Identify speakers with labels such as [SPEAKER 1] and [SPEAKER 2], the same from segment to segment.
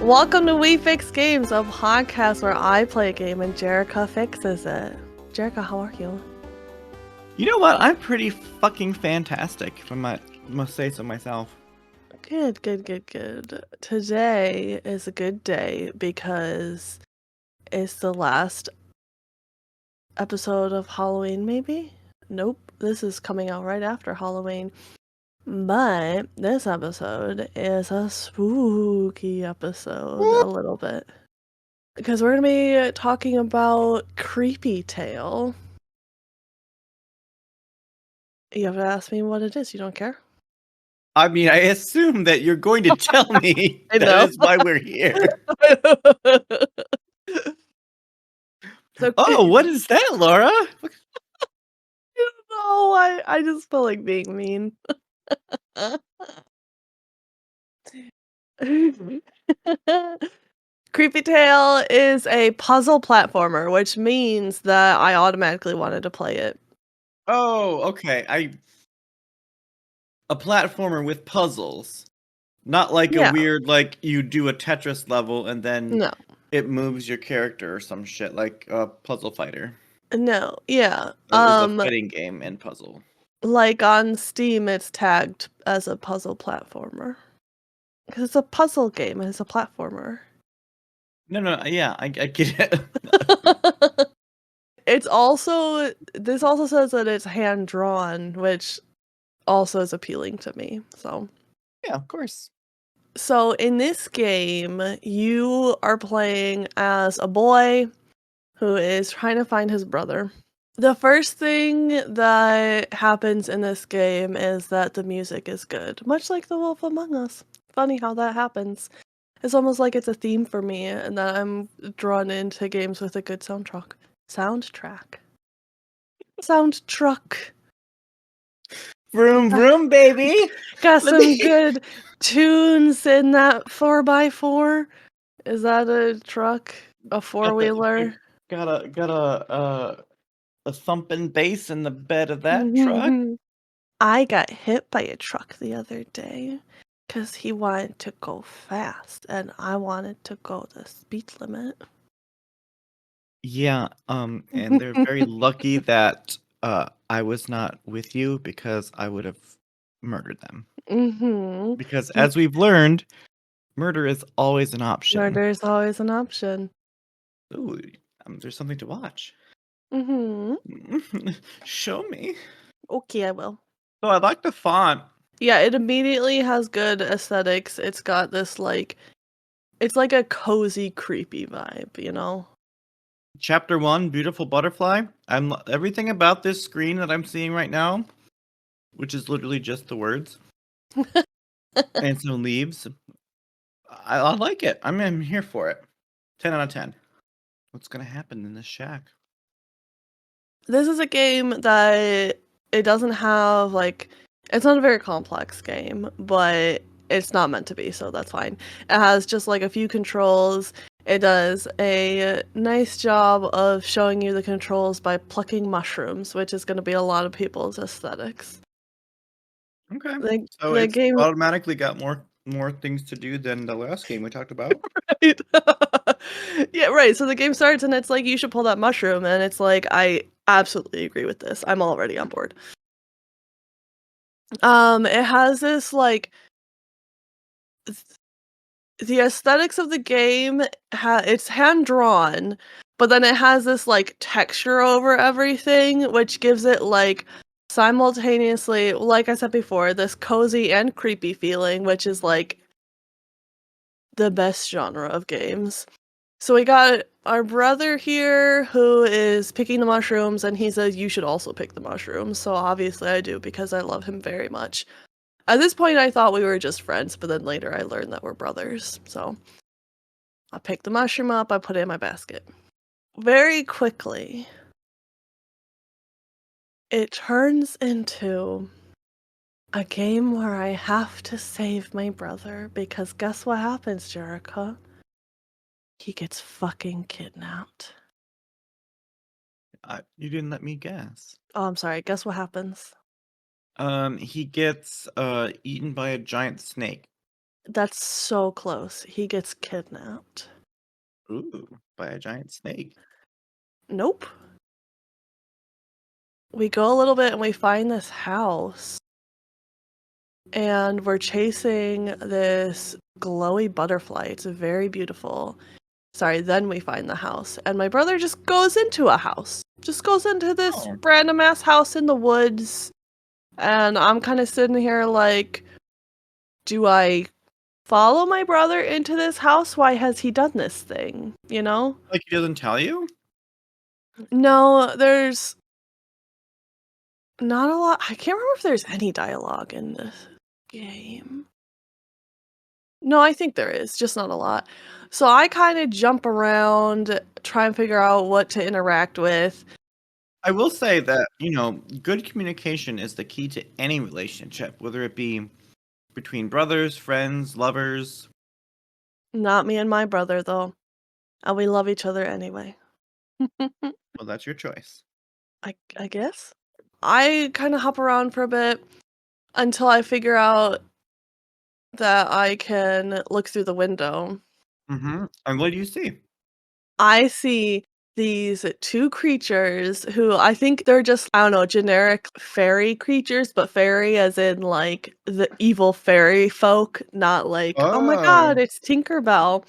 [SPEAKER 1] Welcome to We Fix Games, a podcast where I play a game and Jerrica fixes it. Jerrica, how are you?
[SPEAKER 2] You know what? I'm pretty fucking fantastic, if I must say so myself.
[SPEAKER 1] Good. Today is a good day because it's the last episode of Halloween, maybe? Nope, this is coming out right after Halloween. But this episode is a spooky episode, a little bit. Because we're going to be talking about Creepy Tale. You have to ask me what it is. You don't care?
[SPEAKER 2] I mean, I assume that you're going to tell me
[SPEAKER 1] I
[SPEAKER 2] that
[SPEAKER 1] know.
[SPEAKER 2] is why we're here.
[SPEAKER 1] So,
[SPEAKER 2] Oh, what is that, Laura?
[SPEAKER 1] no, I just feel like being mean. Creepy Tale is a puzzle platformer, which means that I automatically wanted to play it.
[SPEAKER 2] Oh, okay. A platformer with puzzles. Not like a
[SPEAKER 1] Yeah.
[SPEAKER 2] weird, like, you do a Tetris level and then
[SPEAKER 1] No.
[SPEAKER 2] it moves your character or some shit, like a puzzle fighter.
[SPEAKER 1] No. Yeah.
[SPEAKER 2] So it's a fighting game and puzzle.
[SPEAKER 1] Like on Steam, it's tagged as a puzzle platformer. Because it's a puzzle game, it's a platformer.
[SPEAKER 2] No, yeah, I get it.
[SPEAKER 1] This also says that it's hand drawn, which also is appealing to me.
[SPEAKER 2] Yeah, of course.
[SPEAKER 1] So in this game, you are playing as a boy who is trying to find his brother. The first thing that happens in this game is that the music is good, much like The Wolf Among Us. Funny how that happens. It's almost like it's a theme for me, and that I'm drawn into games with a good soundtrack. Soundtrack.
[SPEAKER 2] Vroom, vroom, baby!
[SPEAKER 1] Got
[SPEAKER 2] Let
[SPEAKER 1] some
[SPEAKER 2] me-
[SPEAKER 1] good tunes in that 4x4. Is that a truck? A four-wheeler?
[SPEAKER 2] Got a thumping bass in the bed of that truck.
[SPEAKER 1] I got hit by a truck the other day because he wanted to go fast and I wanted to go the speed limit.
[SPEAKER 2] Yeah, and they're very lucky that I was not with you because I would have murdered them.
[SPEAKER 1] Mm-hmm.
[SPEAKER 2] Because as we've learned, murder is always an option.
[SPEAKER 1] Murder is always an option.
[SPEAKER 2] Ooh, there's something to watch.
[SPEAKER 1] Mm-hmm.
[SPEAKER 2] Show me.
[SPEAKER 1] Okay, I will.
[SPEAKER 2] So I like the font.
[SPEAKER 1] Yeah, it immediately has good aesthetics. It's got this it's like a cozy, creepy vibe, you know?
[SPEAKER 2] Chapter 1, Beautiful Butterfly. Everything about this screen that I'm seeing right now, which is literally just the words and some leaves. I like it. I'm here for it. 10 out of 10. What's gonna happen in this shack?
[SPEAKER 1] This is a game that it doesn't have it's not a very complex game, but it's not meant to be, so that's fine. It has just like a few controls. It does a nice job of showing you the controls by plucking mushrooms, which is going to be a lot of people's aesthetics.
[SPEAKER 2] Okay. So
[SPEAKER 1] The
[SPEAKER 2] it's
[SPEAKER 1] game
[SPEAKER 2] automatically got more things to do than the last game we talked about.
[SPEAKER 1] right. Yeah, right. So the game starts and it's like you should pull that mushroom and it's like I absolutely agree with this. I'm already on board. It has this the aesthetics of the game it's hand drawn, but then it has this texture over everything, which gives it simultaneously, like I said before, this cozy and creepy feeling, which is the best genre of games. So we got our brother here who is picking the mushrooms, and he says you should also pick the mushrooms. So obviously I do because I love him very much. At this point, I thought we were just friends, but then later I learned that we're brothers. So I picked the mushroom up, I put it in my basket. Very quickly, it turns into a game where I have to save my brother because guess what happens, Jerrica? He gets fucking kidnapped.
[SPEAKER 2] You didn't let me guess.
[SPEAKER 1] Oh, I'm sorry. Guess what happens?
[SPEAKER 2] He gets eaten by a giant snake.
[SPEAKER 1] That's so close. He gets kidnapped.
[SPEAKER 2] Ooh, by a giant snake.
[SPEAKER 1] Nope. We go a little bit and we find this house. And we're chasing this glowy butterfly. It's very beautiful. Sorry, then we find the house. And my brother just goes into a house. Just goes into this
[SPEAKER 2] Oh,
[SPEAKER 1] random ass house in the woods. And I'm kind of sitting here like, do I follow my brother into this house? Why has he done this thing? You know?
[SPEAKER 2] like he doesn't tell you?
[SPEAKER 1] No, there's not a lot. I can't remember if there's any dialogue in this game. No, I think there is, just not a lot. So I kind of jump around, try and figure out what to interact with.
[SPEAKER 2] I will say that, good communication is the key to any relationship, whether it be between brothers, friends, lovers.
[SPEAKER 1] Not me and my brother, though. And we love each other anyway.
[SPEAKER 2] Well, that's your choice.
[SPEAKER 1] I guess. I kind of hop around for a bit until I figure out that I can look through the window.
[SPEAKER 2] Mm-hmm. And what do you see?
[SPEAKER 1] I see these two creatures who I think they're just, I don't know, generic fairy creatures, but fairy as in like the evil fairy folk, not like, oh my
[SPEAKER 2] Oh,
[SPEAKER 1] god, it's Tinkerbell.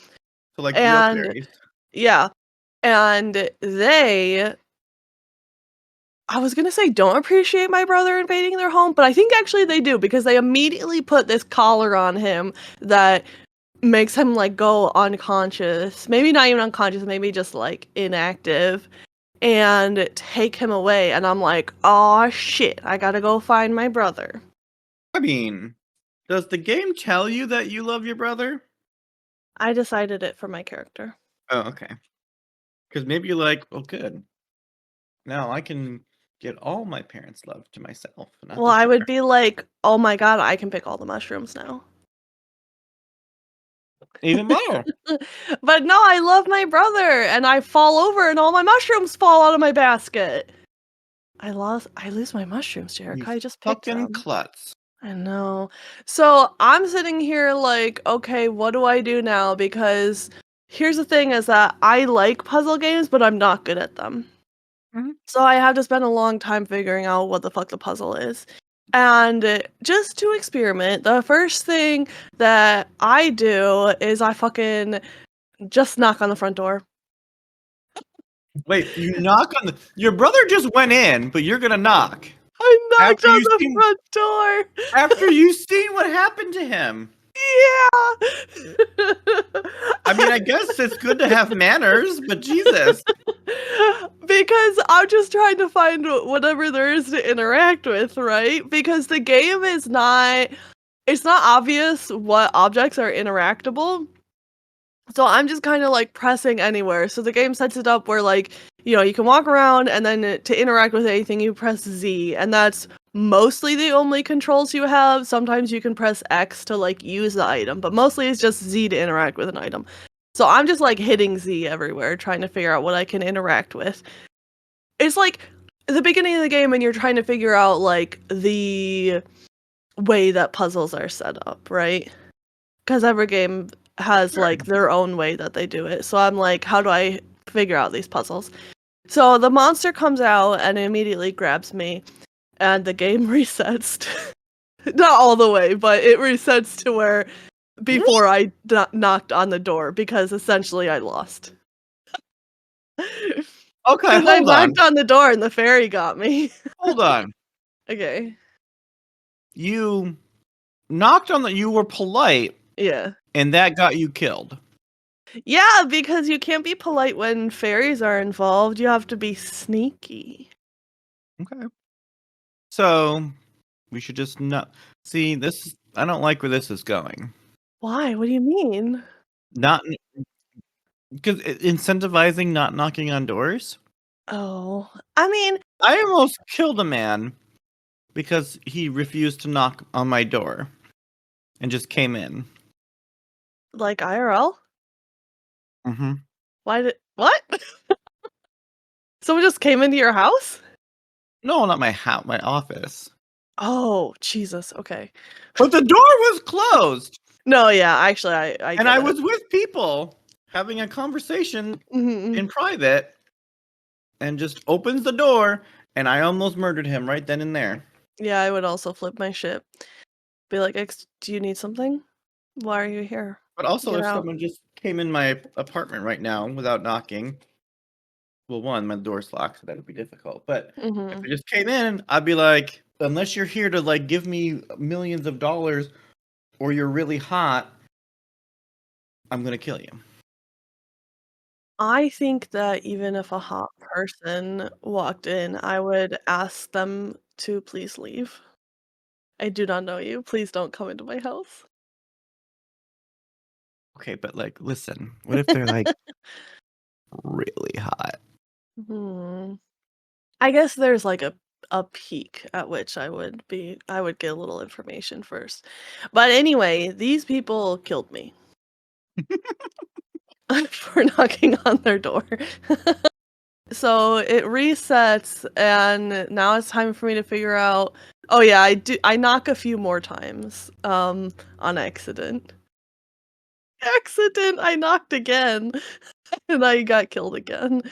[SPEAKER 2] so like real
[SPEAKER 1] And
[SPEAKER 2] fairies.
[SPEAKER 1] yeah, and they, I was gonna say don't appreciate my brother invading their home, but I think actually they do because they immediately put this collar on him that makes him like go unconscious. Maybe not even unconscious, maybe just like inactive and take him away. And I'm like, oh shit, I gotta go find my brother.
[SPEAKER 2] I mean, does the game tell you that you love your brother?
[SPEAKER 1] I decided it for my character.
[SPEAKER 2] Oh, okay. Because maybe you're like, well, good. Now I can get all my parents' love to myself, and not
[SPEAKER 1] Well,
[SPEAKER 2] to
[SPEAKER 1] I would
[SPEAKER 2] share.
[SPEAKER 1] be like, oh my god, I can pick all the mushrooms now.
[SPEAKER 2] Even better.
[SPEAKER 1] But no, I love my brother, and I fall over and all my mushrooms fall out of my basket. I lose my mushrooms,
[SPEAKER 2] You
[SPEAKER 1] Jerrica. I just picked
[SPEAKER 2] fucking
[SPEAKER 1] them.
[SPEAKER 2] klutz.
[SPEAKER 1] I know. So I'm sitting here like, okay, what do I do now? Because here's the thing is that I like puzzle games, but I'm not good at them.
[SPEAKER 2] Mhm.
[SPEAKER 1] So I have to spend a long time figuring out what the fuck the puzzle is. And just to experiment, the first thing that I do is I fucking just knock on the front door.
[SPEAKER 2] Wait, you knock on the. Your brother just went in, but you're gonna knock
[SPEAKER 1] I knocked
[SPEAKER 2] after
[SPEAKER 1] on
[SPEAKER 2] you
[SPEAKER 1] the
[SPEAKER 2] seen
[SPEAKER 1] front door.
[SPEAKER 2] after you seen what happened to him.
[SPEAKER 1] Yeah.
[SPEAKER 2] I mean, I guess it's good to have manners, but Jesus.
[SPEAKER 1] Because I'm just trying to find whatever there is to interact with, right? Because the game is not, it's not obvious what objects are interactable. So I'm just kind of like pressing anywhere. So the game sets it up where like, you can walk around and then to interact with anything you press Z, and that's mostly the only controls you have. Sometimes you can press X to like use the item, but mostly it's just Z to interact with an item. So I'm just like hitting Z everywhere trying to figure out what I can interact with. It's like the beginning of the game and you're trying to figure out like the way that puzzles are set up, right? Because every game has
[SPEAKER 2] Sure.
[SPEAKER 1] like their own way that they do it. So I'm like, how do I figure out these puzzles? So the monster comes out and immediately grabs me, and the game resets. Not all the way, but it resets to where before I knocked on the door because essentially I lost.
[SPEAKER 2] Okay,
[SPEAKER 1] Because I
[SPEAKER 2] hold on.
[SPEAKER 1] knocked on the door and the fairy got me.
[SPEAKER 2] Hold on.
[SPEAKER 1] Okay.
[SPEAKER 2] You knocked on the. You were polite,
[SPEAKER 1] Yeah.
[SPEAKER 2] and that got you killed.
[SPEAKER 1] Yeah, because you can't be polite when fairies are involved. You have to be sneaky.
[SPEAKER 2] Okay. So we should just not see this. I don't like where this is going.
[SPEAKER 1] Why? What do you mean?
[SPEAKER 2] Not because incentivizing not knocking on doors.
[SPEAKER 1] Oh, I mean,
[SPEAKER 2] I almost killed a man because he refused to knock on my door and just came in.
[SPEAKER 1] like IRL?
[SPEAKER 2] Mm-hmm.
[SPEAKER 1] Why did what? Someone just came into your house?
[SPEAKER 2] No, not my house, my office.
[SPEAKER 1] Oh, Jesus. Okay.
[SPEAKER 2] But the door was closed.
[SPEAKER 1] No, yeah, actually, I
[SPEAKER 2] And
[SPEAKER 1] get
[SPEAKER 2] I
[SPEAKER 1] it.
[SPEAKER 2] was with people having a conversation
[SPEAKER 1] Mhm.
[SPEAKER 2] in private and just opens the door and I almost murdered him right then and there.
[SPEAKER 1] Yeah, I would also flip my shit. Be like, do you need something? Why are you here?
[SPEAKER 2] But also,
[SPEAKER 1] Get
[SPEAKER 2] if
[SPEAKER 1] out."
[SPEAKER 2] someone just came in my apartment right now without knocking, well, one, my door's locked, so that would be difficult. But if
[SPEAKER 1] Mhm.
[SPEAKER 2] they just came in, I'd be like, unless you're here to like give me millions of dollars or you're really hot, I'm gonna kill you.
[SPEAKER 1] I think that even if a hot person walked in, I would ask them to please leave. I do not know you. Please don't come into my house.
[SPEAKER 2] Okay, but like, listen, what if they're like really hot?
[SPEAKER 1] Hmm. I guess there's like a peak at which I would get a little information first. But anyway, these people killed me for knocking on their door. So it resets and now it's time for me to figure out, oh yeah, I knock a few more times on accident. Accident, I knocked again and I got killed again.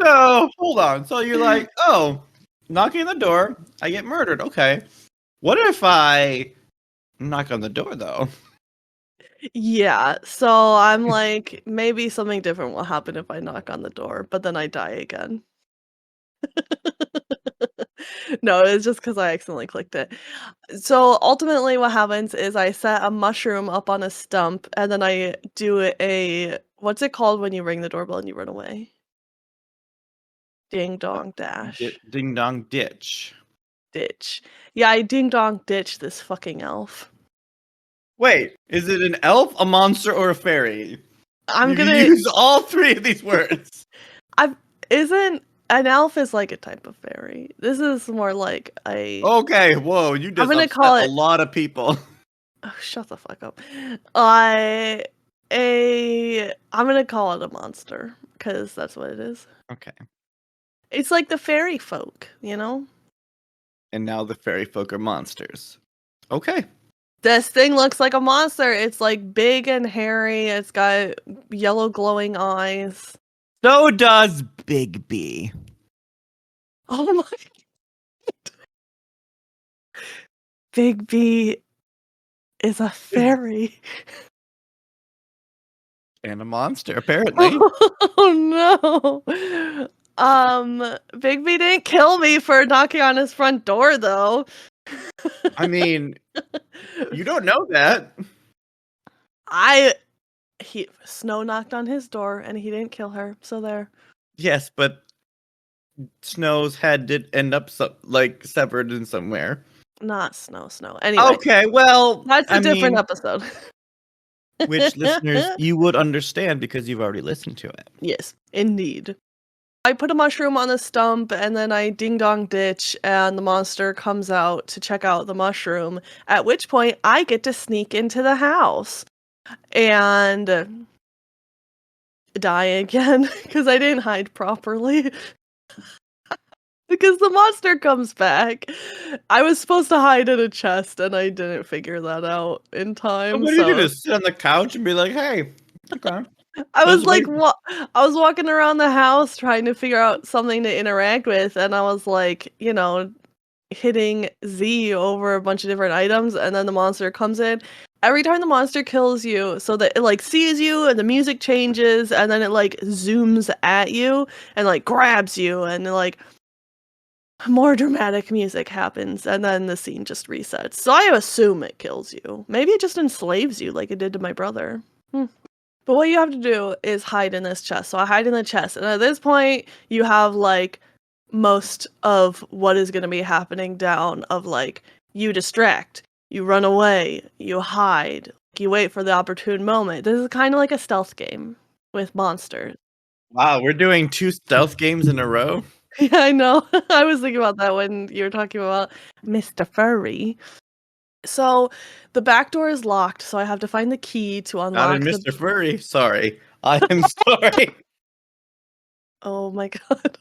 [SPEAKER 2] So hold on. So you're like, oh, knocking on the door, I get murdered. Okay. What if I knock on the door though?
[SPEAKER 1] Yeah, so I'm like, maybe something different will happen if I knock on the door, but then I die again. No, it's just because I accidentally clicked it. So ultimately what happens is I set a mushroom up on a stump and then I do a what's it called when you ring the doorbell and you run away? Ding dong dash.
[SPEAKER 2] Ding dong ditch.
[SPEAKER 1] Ditch. Yeah, I ding dong ditch this fucking elf.
[SPEAKER 2] Wait, is it an elf, a monster, or a fairy?
[SPEAKER 1] I'm
[SPEAKER 2] You can
[SPEAKER 1] gonna
[SPEAKER 2] use all three of these words.
[SPEAKER 1] I isn't an elf is like a type of fairy. This is more like a
[SPEAKER 2] Okay, whoa, you
[SPEAKER 1] I'm
[SPEAKER 2] just
[SPEAKER 1] gonna
[SPEAKER 2] upset
[SPEAKER 1] call
[SPEAKER 2] a
[SPEAKER 1] it
[SPEAKER 2] lot of people.
[SPEAKER 1] oh, shut the fuck up. I I'm gonna call it a monster because that's what it is.
[SPEAKER 2] Okay.
[SPEAKER 1] It's like the fairy folk, you know?
[SPEAKER 2] And now the fairy folk are monsters. Okay.
[SPEAKER 1] This thing looks like a monster. It's like big and hairy. It's got yellow glowing eyes.
[SPEAKER 2] So does Big B.
[SPEAKER 1] Oh my Big B is a fairy.
[SPEAKER 2] And a monster, apparently.
[SPEAKER 1] Oh no. Big B didn't kill me for knocking on his front door though.
[SPEAKER 2] I mean, you don't know that.
[SPEAKER 1] I he Snow knocked on his door and he didn't kill her. So there.
[SPEAKER 2] Yes, but Snow's head did end up like severed in somewhere.
[SPEAKER 1] Not Snow. Anyway,
[SPEAKER 2] Okay, well,
[SPEAKER 1] that's
[SPEAKER 2] I
[SPEAKER 1] a different
[SPEAKER 2] mean,
[SPEAKER 1] episode.
[SPEAKER 2] which listeners you would understand because you've already listened to it.
[SPEAKER 1] Yes, indeed. I put a mushroom on the stump and then I ding dong ditch and the monster comes out to check out the mushroom, at which point I get to sneak into the house and die again because I didn't hide properly. Because the monster comes back. I was supposed to hide in a chest and I didn't figure that out in
[SPEAKER 2] So
[SPEAKER 1] time,
[SPEAKER 2] what do you do?
[SPEAKER 1] so
[SPEAKER 2] Just sit on the couch and be like, "Hey, okay."
[SPEAKER 1] I was
[SPEAKER 2] Just
[SPEAKER 1] like,
[SPEAKER 2] wait.
[SPEAKER 1] I was walking around the house trying to figure out something to interact with, and I was like, hitting Z over a bunch of different items, and then the monster comes in. Every time the monster kills you, so that it like sees you and the music changes, and then it like zooms at you and like grabs you, and like more dramatic music happens, and then the scene just resets. So I assume it kills you. Maybe it just enslaves you like it did to my brother. But what you have to do is hide in this chest. So I hide in the chest. And at this point, you have like most of what is going to be happening down of like you distract, you run away, you hide, you wait for the opportune moment. This is kind of like a stealth game with monsters.
[SPEAKER 2] Wow, we're doing 2 stealth games in a row?
[SPEAKER 1] Yeah, I know. I was thinking about that when you were talking about Mr. Furry. So the back door is locked, so I have to find the key to
[SPEAKER 2] Not in
[SPEAKER 1] unlock the
[SPEAKER 2] Mr. Furry, sorry. I am sorry.
[SPEAKER 1] Oh my god.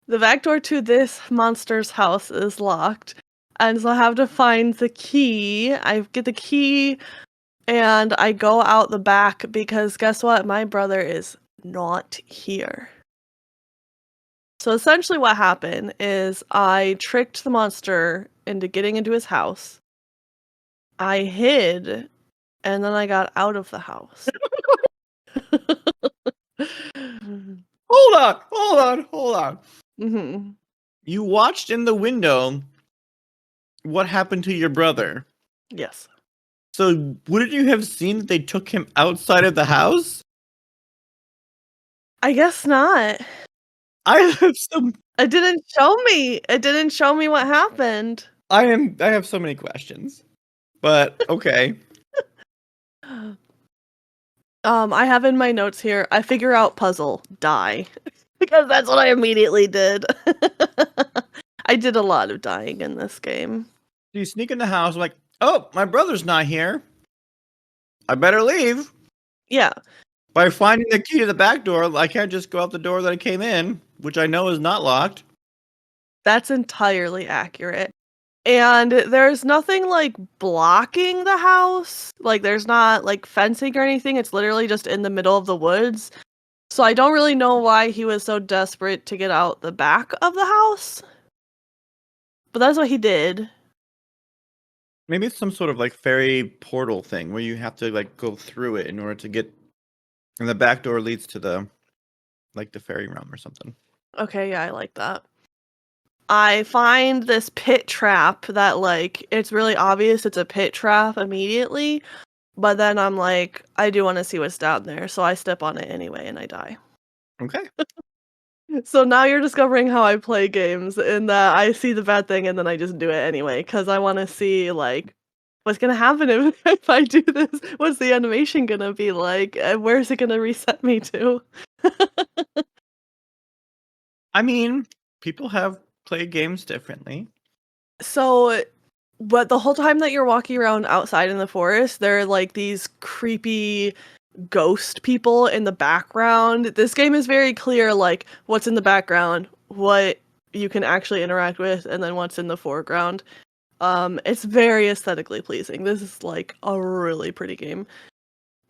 [SPEAKER 1] The back door to this monster's house is locked. And so I have to find the key. I get the key and I go out the back because guess what? My brother is not here. So essentially what happened is I tricked the monster into getting into his house. I hid and then I got out of the house.
[SPEAKER 2] Hold on.
[SPEAKER 1] Mhm.
[SPEAKER 2] You watched in the window what happened to your brother.
[SPEAKER 1] Yes.
[SPEAKER 2] So wouldn't you have seen that they took him outside of the house?
[SPEAKER 1] I guess not.
[SPEAKER 2] I have some
[SPEAKER 1] It didn't show me. It didn't show me what happened.
[SPEAKER 2] I have so many questions. But okay.
[SPEAKER 1] I have in my notes here, I figure out puzzle, die. Because that's what I immediately did. I did a lot of dying in this game.
[SPEAKER 2] You sneak in the house like, oh, my brother's not here. I better leave.
[SPEAKER 1] Yeah,
[SPEAKER 2] By finding the key to the back door, I can't just go out the door that I came in, which I know is not locked.
[SPEAKER 1] that's entirely accurate. And there's nothing like blocking the house. Like there's not like fencing or anything. It's literally just in the middle of the woods. So I don't really know why he was so desperate to get out the back of the house. But that's what he did.
[SPEAKER 2] Maybe it's some sort of like fairy portal thing where you have to like go through it in order to get, and the back door leads to the fairy realm or something.
[SPEAKER 1] Okay, yeah, I like that. I find this pit trap that like it's really obvious it's a pit trap immediately, but then I'm like, I do want to see what's down there, so I step on it anyway and I die.
[SPEAKER 2] Okay.
[SPEAKER 1] So now you're discovering how I play games in that I see the bad thing and then I just do it anyway because I want to see like what's gonna happen if I do this. What's the animation gonna be like? Where's it gonna reset me to?
[SPEAKER 2] I mean, people have played games differently.
[SPEAKER 1] So, but the whole time that you're walking around outside in the forest, there are like these creepy ghost people in the background. This game is very clear, like what's in the background, what you can actually interact with, and then what's in the foreground. It's very aesthetically pleasing. This is like a really pretty game.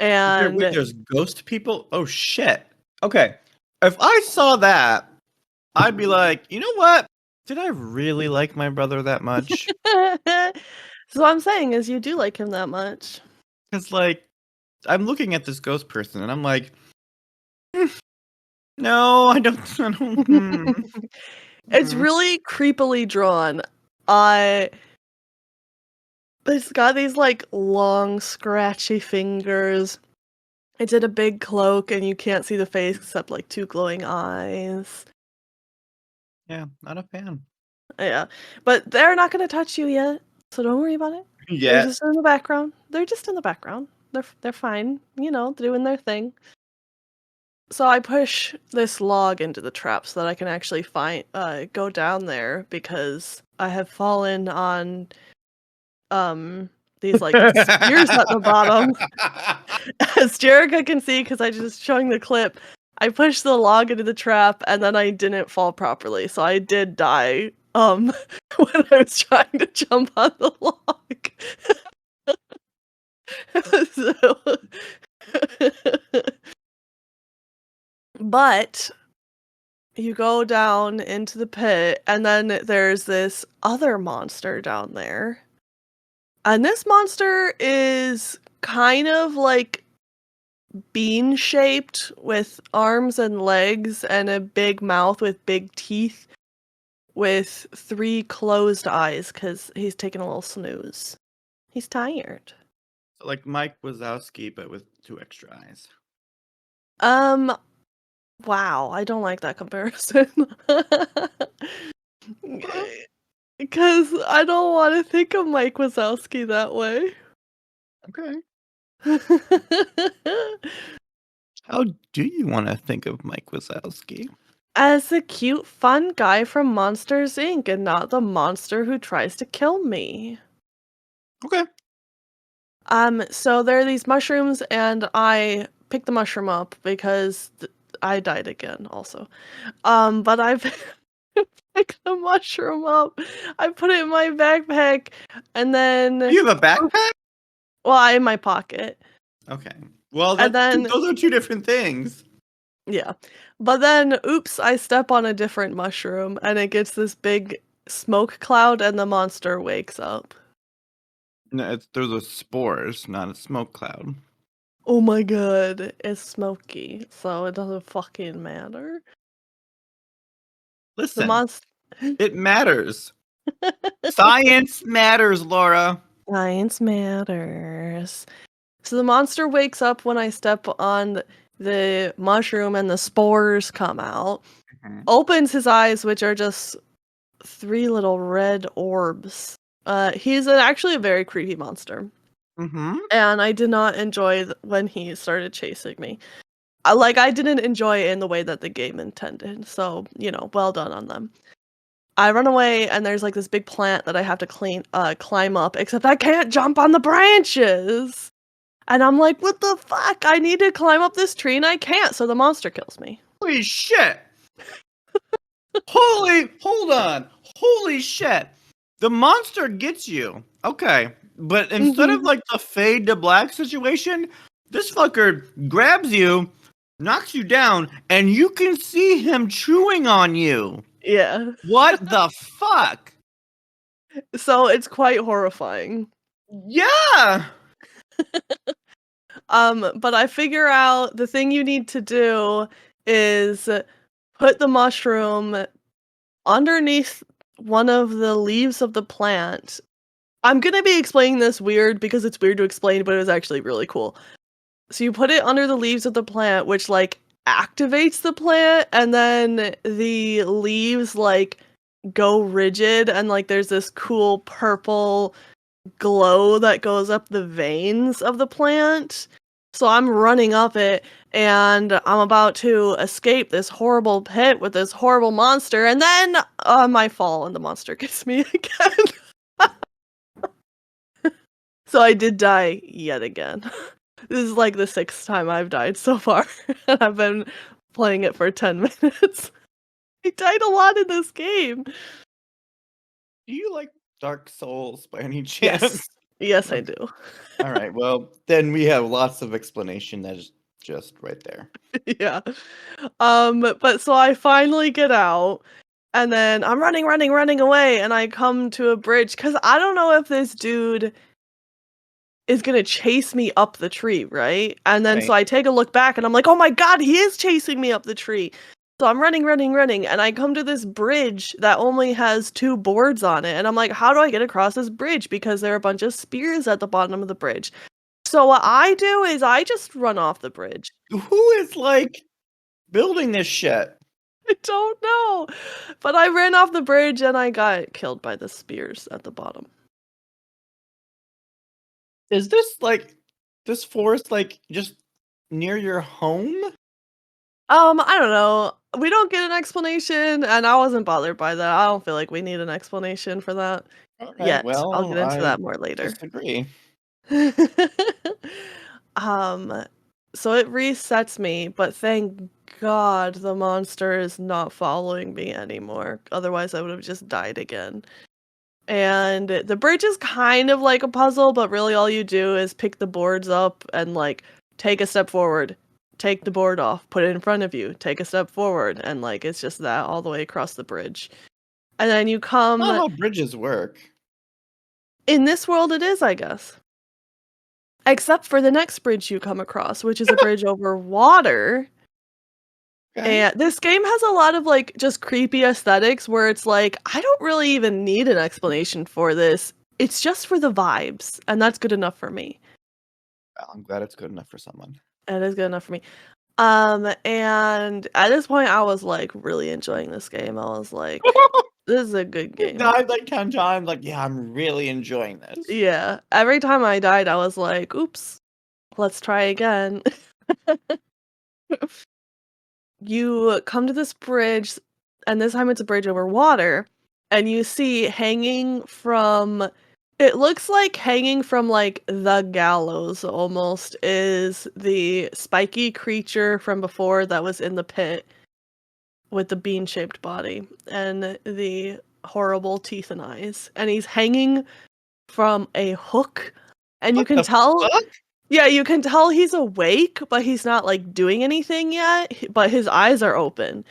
[SPEAKER 2] Wait,
[SPEAKER 1] And
[SPEAKER 2] there's ghost people? Oh shit. Okay. If I saw that, I'd be like, you know what? Did I really like my brother that much?
[SPEAKER 1] so what I'm saying is you do like him that much.
[SPEAKER 2] Because like, I'm looking at this ghost person and I'm like, "Hmm, no, I don't. I don't.
[SPEAKER 1] It's really creepily drawn. Uh it's got these like long scratchy fingers. It's in a big cloak and you can't see the face except like two glowing eyes.
[SPEAKER 2] Yeah, not a fan.
[SPEAKER 1] Yeah. But they're not gonna touch you yet. So don't worry about it. They're
[SPEAKER 2] Yeah.
[SPEAKER 1] just in the background. They're just in the background. They're fine, you know, doing their thing. So I push this log into the trap so that I can actually go down there because I have fallen on these like spears at the bottom. As Jerrica can see, because I just showing the clip, I pushed the log into the trap and then I didn't fall properly, so I did die when I was trying to jump on the log. So but you go down into the pit and then there's this other monster down there. And this monster is kind of like bean shaped with arms and legs and a big mouth with big teeth with 3 closed eyes because he's taking a little snooze. He's tired.
[SPEAKER 2] So like Mike Wazowski, but with 2 extra eyes.
[SPEAKER 1] Um, wow, I don't like that comparison. Because I don't want to think of Mike Wazowski that way.
[SPEAKER 2] Okay. How do you want to think of Mike Wazowski?
[SPEAKER 1] As the cute, fun guy from Monsters Inc. and not the monster who tries to kill me.
[SPEAKER 2] Okay.
[SPEAKER 1] So there are these mushrooms, and I picked the mushroom up because I died again also. But I've pick the mushroom up. I put it in my backpack, and then
[SPEAKER 2] You have a backpack?
[SPEAKER 1] in my pocket.
[SPEAKER 2] Okay. Well,
[SPEAKER 1] And then
[SPEAKER 2] those are two different things.
[SPEAKER 1] yeah. But then, oops, I step on a different mushroom, and it gets this big smoke cloud, and the monster wakes up.
[SPEAKER 2] No, those are spores, not a smoke cloud.
[SPEAKER 1] Oh my god, it's smoky, so it doesn't fucking matter. The
[SPEAKER 2] Listen,
[SPEAKER 1] monster.
[SPEAKER 2] it matters. Science matters, Laura.
[SPEAKER 1] Science matters. So the monster wakes up when I step on the mushroom and the spores come out.
[SPEAKER 2] Mhm.
[SPEAKER 1] Opens his eyes, which are just 3 little red orbs. He's actually a very creepy monster.
[SPEAKER 2] Mm-hmm.
[SPEAKER 1] And I did not enjoy when he started chasing me. I didn't enjoy it in the way that the game intended. So, well done on them. I run away and there's like this big plant that I have to climb up, except I can't jump on the branches. And I'm like, what the fuck? I need to climb up this tree and I can't, so the monster kills me.
[SPEAKER 2] Holy shit! Hold on. Holy shit. The monster gets you. Okay. But instead of like the fade to black situation, this fucker grabs you, knocks you down, and you can see him chewing on you.
[SPEAKER 1] Yeah.
[SPEAKER 2] What the fuck?
[SPEAKER 1] So it's quite horrifying.
[SPEAKER 2] Yeah.
[SPEAKER 1] But I figure out the thing you need to do is put the mushroom underneath one of the leaves of the plant. I'm gonna be explaining this weird because it's weird to explain, but it was actually really cool. So you put it under the leaves of the plant, which like activates the plant, and then the leaves like go rigid, and like there's this cool purple glow that goes up the veins of the plant. So I'm running up it and I'm about to escape this horrible pit with this horrible monster, and then I fall and the monster gets me again. So I did die yet again. This is like the 6th time I've died so far, and I've been playing it for 10 minutes. I died a lot in this game.
[SPEAKER 2] Do you like Dark Souls by any chance?
[SPEAKER 1] Yes. Yes, I
[SPEAKER 2] Okay.
[SPEAKER 1] do.
[SPEAKER 2] All right. Well, then we have lots of explanation that is just right there.
[SPEAKER 1] Yeah. But so I finally get out, and then I'm running away, and I come to a bridge, because I don't know if this dude is gonna chase me up the tree, right? And then so
[SPEAKER 2] Right.
[SPEAKER 1] I take a look back, and I'm like, oh my god, he is chasing me up the tree. So I'm running, and I come to this bridge that only has 2 boards on it, and I'm like, how do I get across this bridge? Because there are a bunch of spears at the bottom of the bridge. So what I do is I just run off the bridge.
[SPEAKER 2] Who is like building this shit?
[SPEAKER 1] I don't know. But I ran off the bridge and I got killed by the spears at the bottom.
[SPEAKER 2] Is this forest like just near your home?
[SPEAKER 1] I don't know. We don't get an explanation, and I wasn't bothered by that. I don't feel like we need an explanation for that
[SPEAKER 2] All right.
[SPEAKER 1] yet. I'll
[SPEAKER 2] Well,
[SPEAKER 1] get into
[SPEAKER 2] I
[SPEAKER 1] that more later.
[SPEAKER 2] disagree.
[SPEAKER 1] um, so it resets me, but thank God the monster is not following me anymore. Otherwise, I would have just died again. And the bridge is kind of like a puzzle, but really all you do is pick the boards up and like take a step forward, take the board off, put it in front of you, take a step forward, and like it's just that all the way across the bridge. And then you
[SPEAKER 2] Not
[SPEAKER 1] come
[SPEAKER 2] how bridges work.
[SPEAKER 1] in this world it is, I guess. Except for the next bridge you come across, which is a bridge over water.
[SPEAKER 2] Okay.
[SPEAKER 1] And this game has a lot of like just creepy aesthetics where it's like, I don't really even need an explanation for this. It's just for the vibes, and that's good enough for me.
[SPEAKER 2] Well, I'm glad it's good enough for someone.
[SPEAKER 1] It is good enough for me. And at this point I was like really enjoying this game. I was like, this is a good
[SPEAKER 2] You
[SPEAKER 1] game.
[SPEAKER 2] died like 10 times. Like, yeah, I'm really enjoying this.
[SPEAKER 1] Yeah. Every time I died, I was like, oops, let's try again. You come to this bridge, and this time it's a bridge over water, and you see hanging from it looks like hanging from like the gallows almost is the spiky creature from before that was in the pit. with the bean-shaped body and the horrible teeth and eyes. And he's hanging from a hook. And you
[SPEAKER 2] What
[SPEAKER 1] can
[SPEAKER 2] the
[SPEAKER 1] tell,
[SPEAKER 2] fuck?
[SPEAKER 1] yeah, you can tell he's awake, but he's not like doing anything yet, but his eyes are open.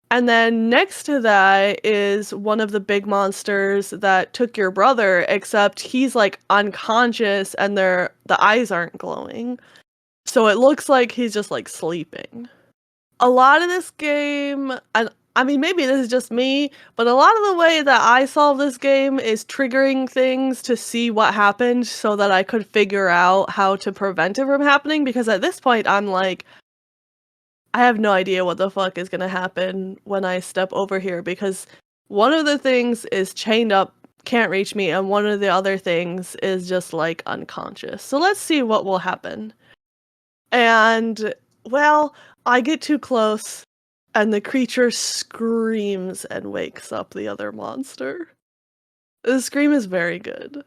[SPEAKER 1] And then next to that is one of the big monsters that took your brother, except he's like unconscious and the eyes aren't glowing. So it looks like he's just like sleeping. A lot of this game, and I mean, maybe this is just me, but a lot of the way that I solve this game is triggering things to see what happened so that I could figure out how to prevent it from happening. Because at this point, I'm like, I have no idea what the fuck is gonna happen when I step over here because one of the things is chained up, can't reach me, and one of the other things is just like unconscious. So let's see what will happen. And, well, I get too close, and the creature screams and wakes up the other monster. The scream is very good.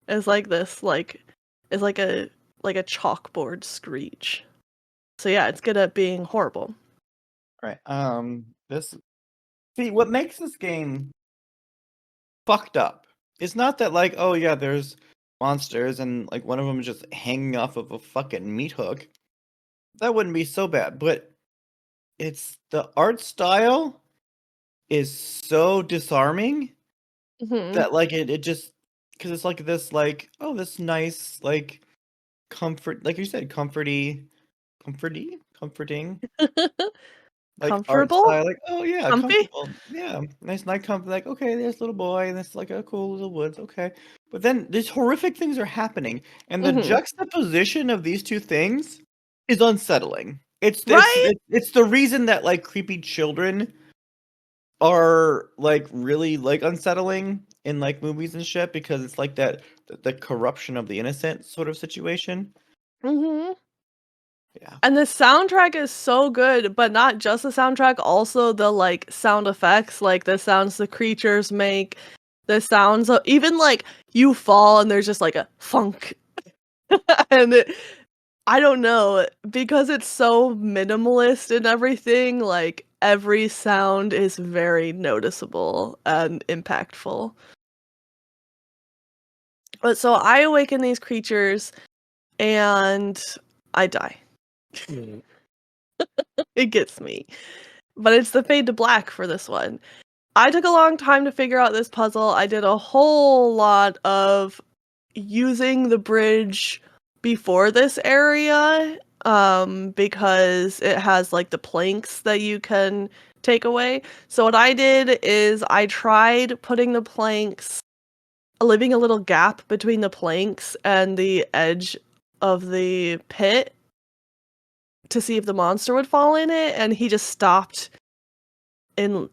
[SPEAKER 1] It's like this, it's like a chalkboard screech. So yeah, it's good at being horrible.
[SPEAKER 2] Right. This. See, what makes this game fucked up? It's not that like, oh yeah, there's monsters and like one of them is just hanging off of a fucking meat hook. That wouldn't be so bad, but it's the art style is so disarming
[SPEAKER 1] Mhm.
[SPEAKER 2] that like it just because it's like this like oh this nice like comfort like you said comforting like art
[SPEAKER 1] Comfortable?
[SPEAKER 2] style like oh yeah
[SPEAKER 1] Comfy?
[SPEAKER 2] comfortable yeah nice comfort like okay there's a little boy and it's like a cool little woods okay but then these horrific things are happening and the
[SPEAKER 1] Mhm.
[SPEAKER 2] juxtaposition of these two things is unsettling. It's this
[SPEAKER 1] Right?
[SPEAKER 2] it's the reason that like creepy children are like really like unsettling in like movies and shit because it's like that the corruption of the innocent sort of situation.
[SPEAKER 1] Mhm.
[SPEAKER 2] Yeah.
[SPEAKER 1] And the soundtrack is so good, but not just the soundtrack, also the, like, sound effects, like, the sounds the creatures make, the sounds of even, like, you fall and there's just, like, a "funk," and I don't know, because it's so minimalist and everything, like, every sound is very noticeable and impactful. But so I awaken these creatures and I die. It gets me. But it's the fade to black for this one. I took a long time to figure out this puzzle. I did a whole lot of using the bridge before this area, because it has, like, the planks that you can take away. So what I did is I tried putting the planks leaving a little gap between the planks and the edge of the pit to see if the monster would fall in it, and he just stopped in,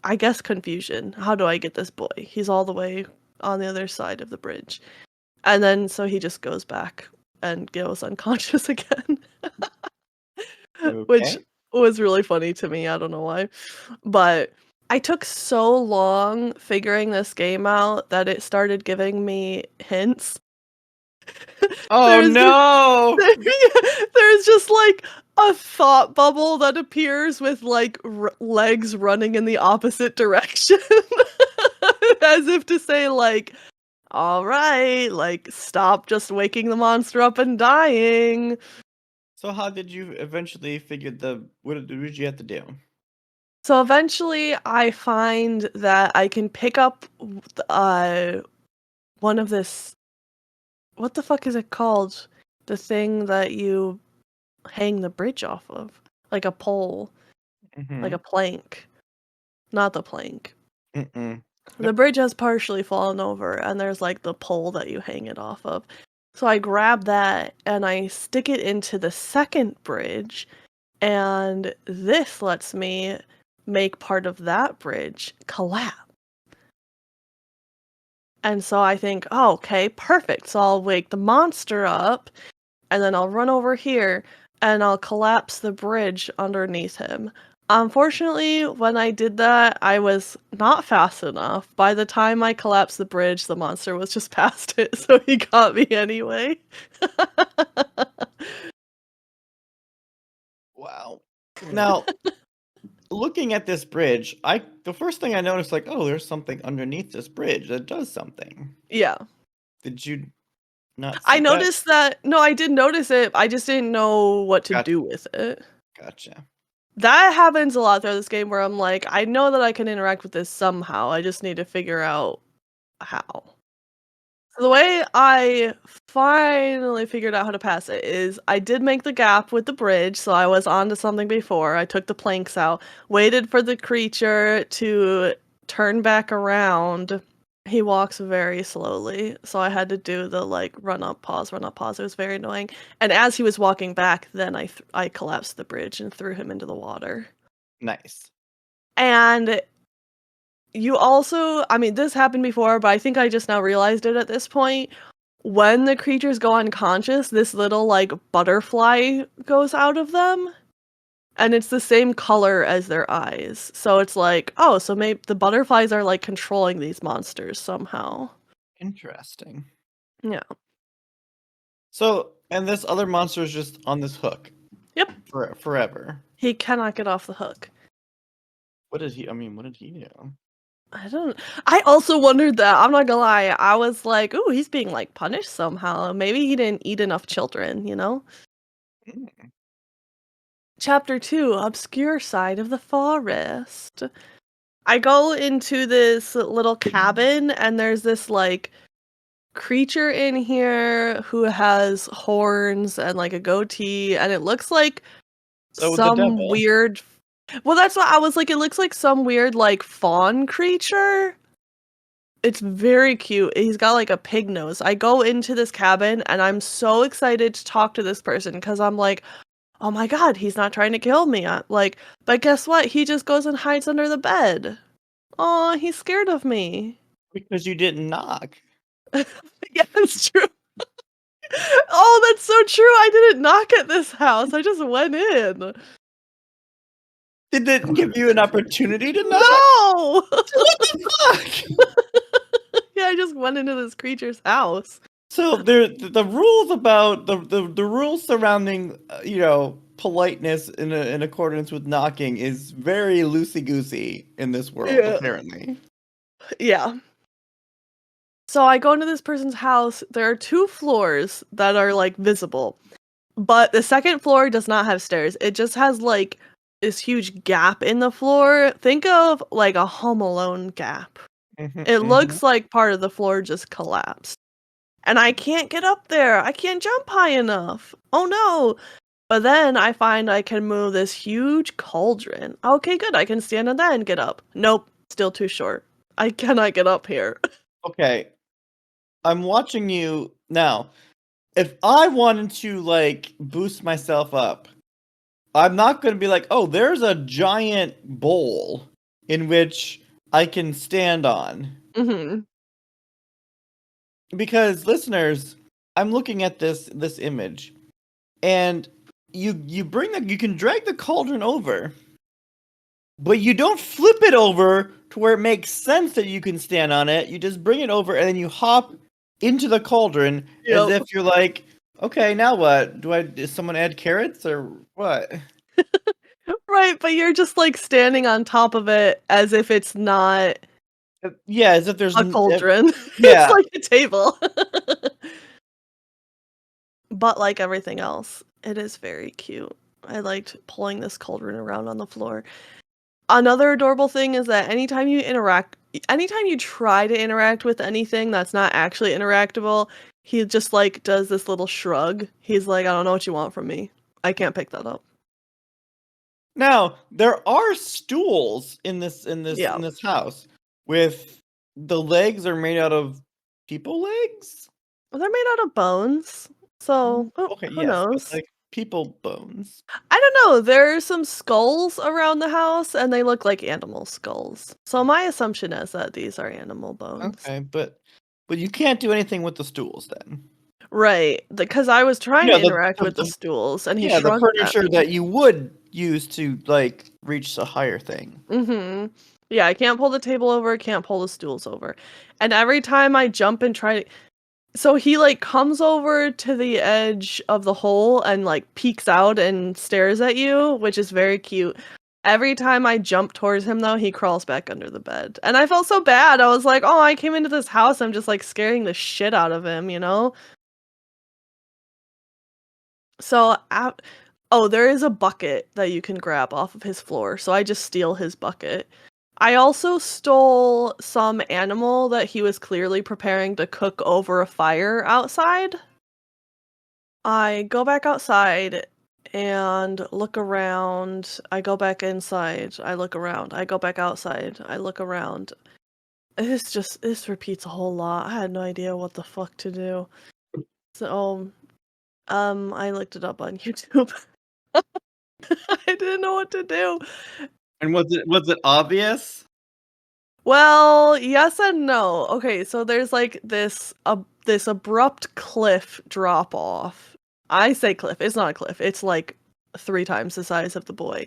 [SPEAKER 1] I guess, confusion. How do I get this boy? He's all the way on the other side of the bridge. And then so he just goes back and goes unconscious again, which
[SPEAKER 2] Okay.
[SPEAKER 1] was really funny to me. I don't know why. But I took so long figuring this game out that it started giving me hints.
[SPEAKER 2] Oh
[SPEAKER 1] There's just
[SPEAKER 2] no.
[SPEAKER 1] there's just, like, a thought bubble that appears with, like, legs running in the opposite direction. As if to say, like, "Alright, like, stop just waking the monster up and dying."
[SPEAKER 2] So how did you eventually figure the what did you have to do?
[SPEAKER 1] So eventually, I find that I can pick up one of this, what the fuck is it called? The thing that you hang the bridge off of? Like a pole, like a
[SPEAKER 2] Mhm.
[SPEAKER 1] plank. Not the plank.
[SPEAKER 2] Mm-mm.
[SPEAKER 1] The
[SPEAKER 2] Nope.
[SPEAKER 1] bridge has partially fallen over, and there's, like, the pole that you hang it off of. So I grab that, and I stick it into the second bridge, and this lets me make part of that bridge collapse. And so I think, "Oh, okay, perfect. So I'll wake the monster up, and then I'll run over here, and I'll collapse the bridge underneath him." Unfortunately, when I did that, I was not fast enough. By the time I collapsed the bridge, the monster was just past it, so he got me anyway.
[SPEAKER 2] Wow. Now, looking at this bridge, the first thing I noticed, like, oh, there's something underneath this bridge that does something.
[SPEAKER 1] Yeah.
[SPEAKER 2] Did you not
[SPEAKER 1] I
[SPEAKER 2] see that?
[SPEAKER 1] noticed that. No, I did notice it. I just didn't know what to
[SPEAKER 2] Gotcha.
[SPEAKER 1] do with it.
[SPEAKER 2] Gotcha.
[SPEAKER 1] That happens a lot throughout this game where I'm like, I know that I can interact with this somehow. I just need to figure out how. So the way I finally figured out how to pass it is I did make the gap with the bridge, so I was onto something before. I took the planks out, waited for the creature to turn back around. He walks very slowly, so I had to do the like run up, pause, run up, pause. It was very annoying. And as he was walking back, then I collapsed the bridge and threw him into the water.
[SPEAKER 2] Nice.
[SPEAKER 1] And you also, I mean, this happened before, but I think I just now realized it at this point. When the creatures go unconscious, this little like butterfly goes out of them, and it's the same color as their eyes. So it's like, oh, so maybe the butterflies are like controlling these monsters somehow.
[SPEAKER 2] Interesting.
[SPEAKER 1] Yeah.
[SPEAKER 2] So, and this other monster is just on this hook.
[SPEAKER 1] Yep.
[SPEAKER 2] Forever.
[SPEAKER 1] He cannot get off the hook.
[SPEAKER 2] What did he do?
[SPEAKER 1] I also wondered that. I'm not gonna lie. I was like, ooh, he's being like punished somehow. Maybe he didn't eat enough children, you know?
[SPEAKER 2] Mm.
[SPEAKER 1] Chapter 2, Obscure Side of the Forest. I go into this little cabin and there's this like creature in here who has horns and like a goatee, and it looks like
[SPEAKER 2] So the
[SPEAKER 1] some
[SPEAKER 2] devil.
[SPEAKER 1] weird. Well, that's what I was like. It looks like some weird like fawn creature. It's very cute. He's got like a pig nose. I go into this cabin and I'm so excited to talk to this person because I'm like, oh my god, he's not trying to kill me. But guess what? He just goes and hides under the bed. Oh, he's scared of me.
[SPEAKER 2] Because you didn't knock.
[SPEAKER 1] Yeah, that's true. Oh, that's so true. I didn't knock at this house. I just went in.
[SPEAKER 2] It didn't give you an opportunity to knock?
[SPEAKER 1] No!
[SPEAKER 2] What the fuck?
[SPEAKER 1] Yeah, I just went into this creature's house.
[SPEAKER 2] So the rules about the rules surrounding politeness in accordance with knocking is very loosey goosey in this world,
[SPEAKER 1] Yeah.
[SPEAKER 2] apparently.
[SPEAKER 1] Yeah. So I go into this person's house. There are 2 floors that are like visible, but the second floor does not have stairs. It just has like this huge gap in the floor. Think of like a Home Alone gap. It looks like part of the floor just collapsed. And I can't get up there. I can't jump high enough. Oh no. But then I find I can move this huge cauldron. Okay, good. I can stand on that and get up. Nope. Still too short. I cannot get up here.
[SPEAKER 2] Okay. I'm watching you now. If I wanted to like boost myself up, I'm not going to be like, oh, there's a giant bowl in which I can stand on.
[SPEAKER 1] Mm-hmm.
[SPEAKER 2] Because listeners, I'm looking at this image, and you can drag the cauldron over, but you don't flip it over to where it makes sense that you can stand on it. You just bring it over and then you hop into the cauldron as if you're like, okay, now what? Does someone add carrots or what?
[SPEAKER 1] Right, but you're just like standing on top of it as if it's not
[SPEAKER 2] Yeah, as if there's
[SPEAKER 1] a cauldron.
[SPEAKER 2] yeah.
[SPEAKER 1] It's like a table. But like everything else, it is very cute. I liked pulling this cauldron around on the floor. Another adorable thing is that anytime you try to interact with anything that's not actually interactable, he just like does this little shrug. He's like, I don't know what you want from me. I can't pick that up.
[SPEAKER 2] Now, there are stools in this
[SPEAKER 1] Yeah.
[SPEAKER 2] in this house with the legs are made out of people legs?
[SPEAKER 1] Well, they're made out of bones. So,
[SPEAKER 2] Okay,
[SPEAKER 1] who
[SPEAKER 2] yes, but
[SPEAKER 1] knows?
[SPEAKER 2] like people bones.
[SPEAKER 1] I don't know. There are some skulls around the house, and they look like animal skulls. So my assumption is that these are animal bones.
[SPEAKER 2] Okay, but you can't do anything with the stools then.
[SPEAKER 1] Right, because I was trying
[SPEAKER 2] You know,
[SPEAKER 1] to interact with the stools, and he
[SPEAKER 2] the
[SPEAKER 1] shrugged at
[SPEAKER 2] furniture
[SPEAKER 1] me.
[SPEAKER 2] that you would use to like reach a higher thing.
[SPEAKER 1] Mm-hmm. Yeah, I can't pull the table over, can't pull the stools over. And every time I jump and try to... So he, like, comes over to the edge of the hole and, like, peeks out and stares at you, which is very cute. Every time I jump towards him, though, he crawls back under the bed. And I felt so bad. I was like, oh, I came into this house. I'm just like scaring the shit out of him, you know? So, oh, there is a bucket that you can grab off of his floor. So I just steal his bucket. I also stole some animal that he was clearly preparing to cook over a fire outside. I go back outside and look around. I go back inside. I look around. I go back outside. I look around. This repeats a whole lot. I had no idea what the fuck to do. So, I looked it up on YouTube. I didn't know what to do.
[SPEAKER 2] And was it obvious?
[SPEAKER 1] Well, yes and no. Okay, so there's like this abrupt cliff drop off. I say cliff, it's not a cliff. It's like 3 times the size of the boy.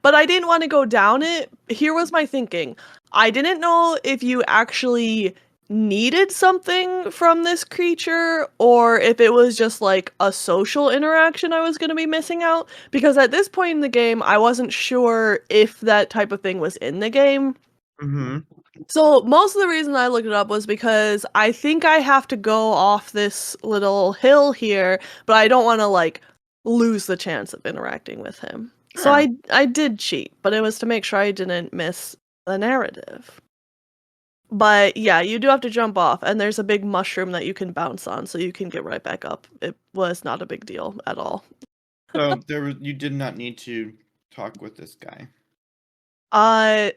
[SPEAKER 1] But I didn't want to go down it. Here was my thinking. I didn't know if you actually needed something from this creature or if it was just like a social interaction I was going to be missing out, because at this point in the game I wasn't sure if that type of thing was in the game.
[SPEAKER 2] Mhm.
[SPEAKER 1] So most of the reason I looked it up was because I think I have to go off this little hill here, but I don't want to like lose the chance of interacting with him. So
[SPEAKER 2] Sure.
[SPEAKER 1] I did cheat, but it was to make sure I didn't miss the narrative. But yeah, you do have to jump off, and there's a big mushroom that you can bounce on, so you can get right back up. It was not a big deal at all.
[SPEAKER 2] So you did not need to talk with this guy.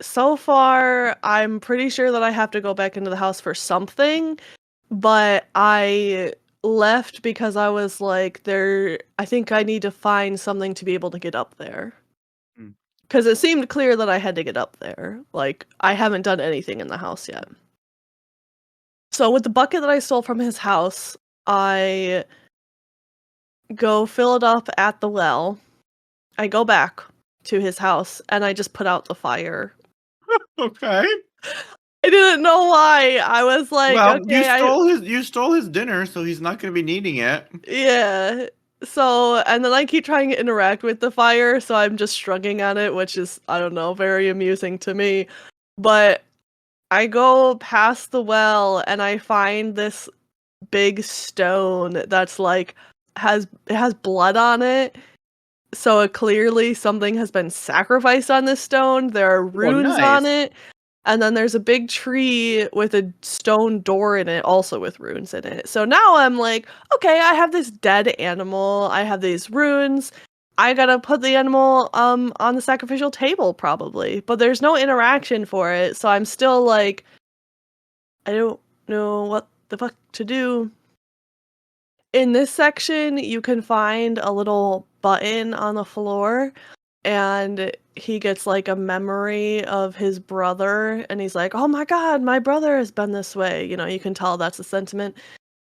[SPEAKER 1] So far, I'm pretty sure that I have to go back into the house for something, but I left because I was like, I think I need to find something to be able to get up there.
[SPEAKER 2] Hmm.
[SPEAKER 1] Because it seemed clear that I had to get up there. Like, I haven't done anything in the house yet. So with the bucket that I stole from his house, I go fill it up at the well. I go back to his house, and I just put out the fire.
[SPEAKER 2] Okay.
[SPEAKER 1] I didn't know why. I was like,
[SPEAKER 2] Well,
[SPEAKER 1] okay,
[SPEAKER 2] you stole his dinner, so he's not gonna be needing it.
[SPEAKER 1] yeah. So, and then I keep trying to interact with the fire, so I'm just shrugging at it, which is, I don't know, very amusing to me. But I go past the well and I find this big stone that's like it has blood on it. So clearly something has been sacrificed on this stone. There are
[SPEAKER 2] Oh,
[SPEAKER 1] runes on
[SPEAKER 2] nice.
[SPEAKER 1] it. And then there's a big tree with a stone door in it, also with runes in it. So now I'm like, okay, I have this dead animal. I have these runes. I gotta put the animal on the sacrificial table probably. But there's no interaction for it, so I'm still like, I don't know what the fuck to do. In this section, you can find a little button on the floor, and he gets like a memory of his brother, and he's like, oh my god, my brother has been this way. You know, you can tell that's a sentiment.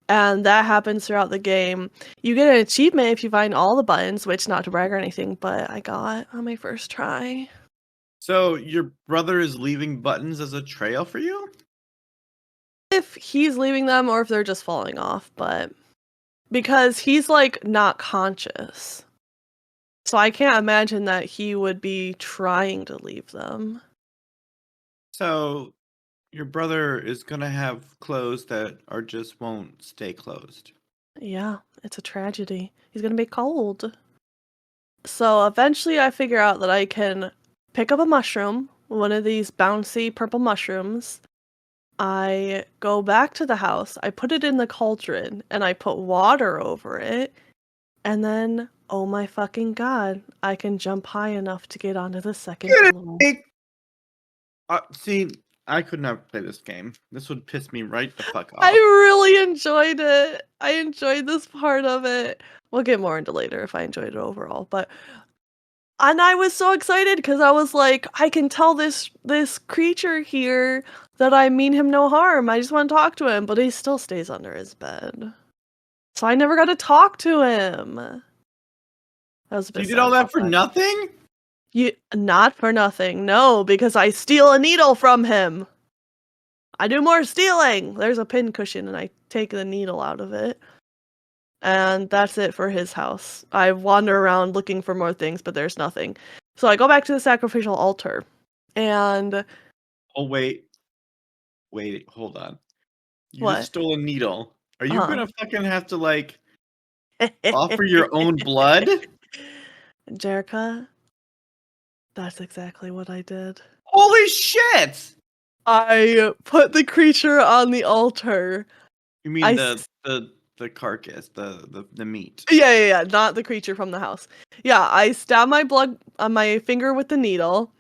[SPEAKER 1] And that happens throughout the game. You get an achievement if you find all the buttons, which, not to brag or anything, but I got on my first try.
[SPEAKER 2] So your brother is leaving buttons as a trail for you?
[SPEAKER 1] If he's leaving them or if they're just falling off, but because he's like not conscious. So I can't imagine that he would be trying to leave them.
[SPEAKER 2] So your brother is gonna have clothes that are just won't stay closed.
[SPEAKER 1] Yeah, it's a tragedy. He's gonna be cold. So eventually I figure out that I can pick up a mushroom, one of these bouncy purple mushrooms. I go back to the house, I put it in the cauldron, and I put water over it. And then, oh my fucking god, I can jump high enough to get onto the second floor.
[SPEAKER 2] See, I could never play this game. This would piss me right the fuck
[SPEAKER 1] I
[SPEAKER 2] off.
[SPEAKER 1] really enjoyed it. I enjoyed this part of it. We'll get more into later if I enjoyed it overall, but and I was so excited because I was like, I can tell this creature here that I mean him no harm. I just want to talk to him, but he still stays under his bed. So I never got to talk to him. That was a
[SPEAKER 2] You
[SPEAKER 1] bit
[SPEAKER 2] did
[SPEAKER 1] sad
[SPEAKER 2] all that
[SPEAKER 1] about
[SPEAKER 2] for
[SPEAKER 1] that.
[SPEAKER 2] nothing?
[SPEAKER 1] Not for nothing, no, because I steal a needle from him. I do more stealing. There's a pin cushion and I take the needle out of it. And that's it for his house. I wander around looking for more things, but there's nothing. So I go back to the sacrificial altar, and
[SPEAKER 2] Oh, wait, hold on. You just
[SPEAKER 1] what?
[SPEAKER 2] stole a needle. Are you
[SPEAKER 1] Uh-huh.
[SPEAKER 2] gonna fucking have to, like, offer your own blood?
[SPEAKER 1] Jerrica, that's exactly what I did.
[SPEAKER 2] Holy shit!
[SPEAKER 1] I put the creature on the altar.
[SPEAKER 2] You mean
[SPEAKER 1] I
[SPEAKER 2] the carcass, the meat.
[SPEAKER 1] yeah, not the creature from the house. Yeah, I stabbed my blood on my finger with the needle,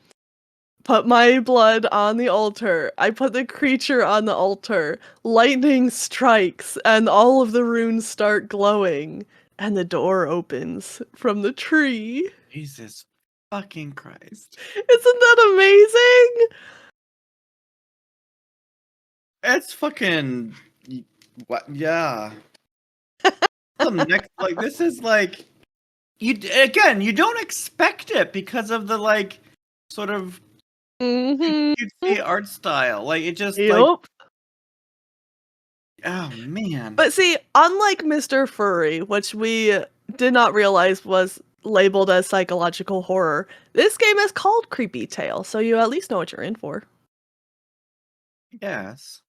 [SPEAKER 1] put my blood on the altar. I put the creature on the altar. Lightning strikes, and all of the runes start glowing, and the door opens from the tree.
[SPEAKER 2] Jesus fucking Christ.
[SPEAKER 1] Isn't that amazing?
[SPEAKER 2] It's fucking what? Yeah. The next, like, this is like again, you don't expect it because of the, like, sort of
[SPEAKER 1] Mhm.
[SPEAKER 2] cutesy art style. Like, it just like,
[SPEAKER 1] Yup.
[SPEAKER 2] oh man.
[SPEAKER 1] But see, unlike Mr. Furry, which we did not realize was labeled as psychological horror, this game is called Creepy Tale, so you at least know what you're in for.
[SPEAKER 2] Yes.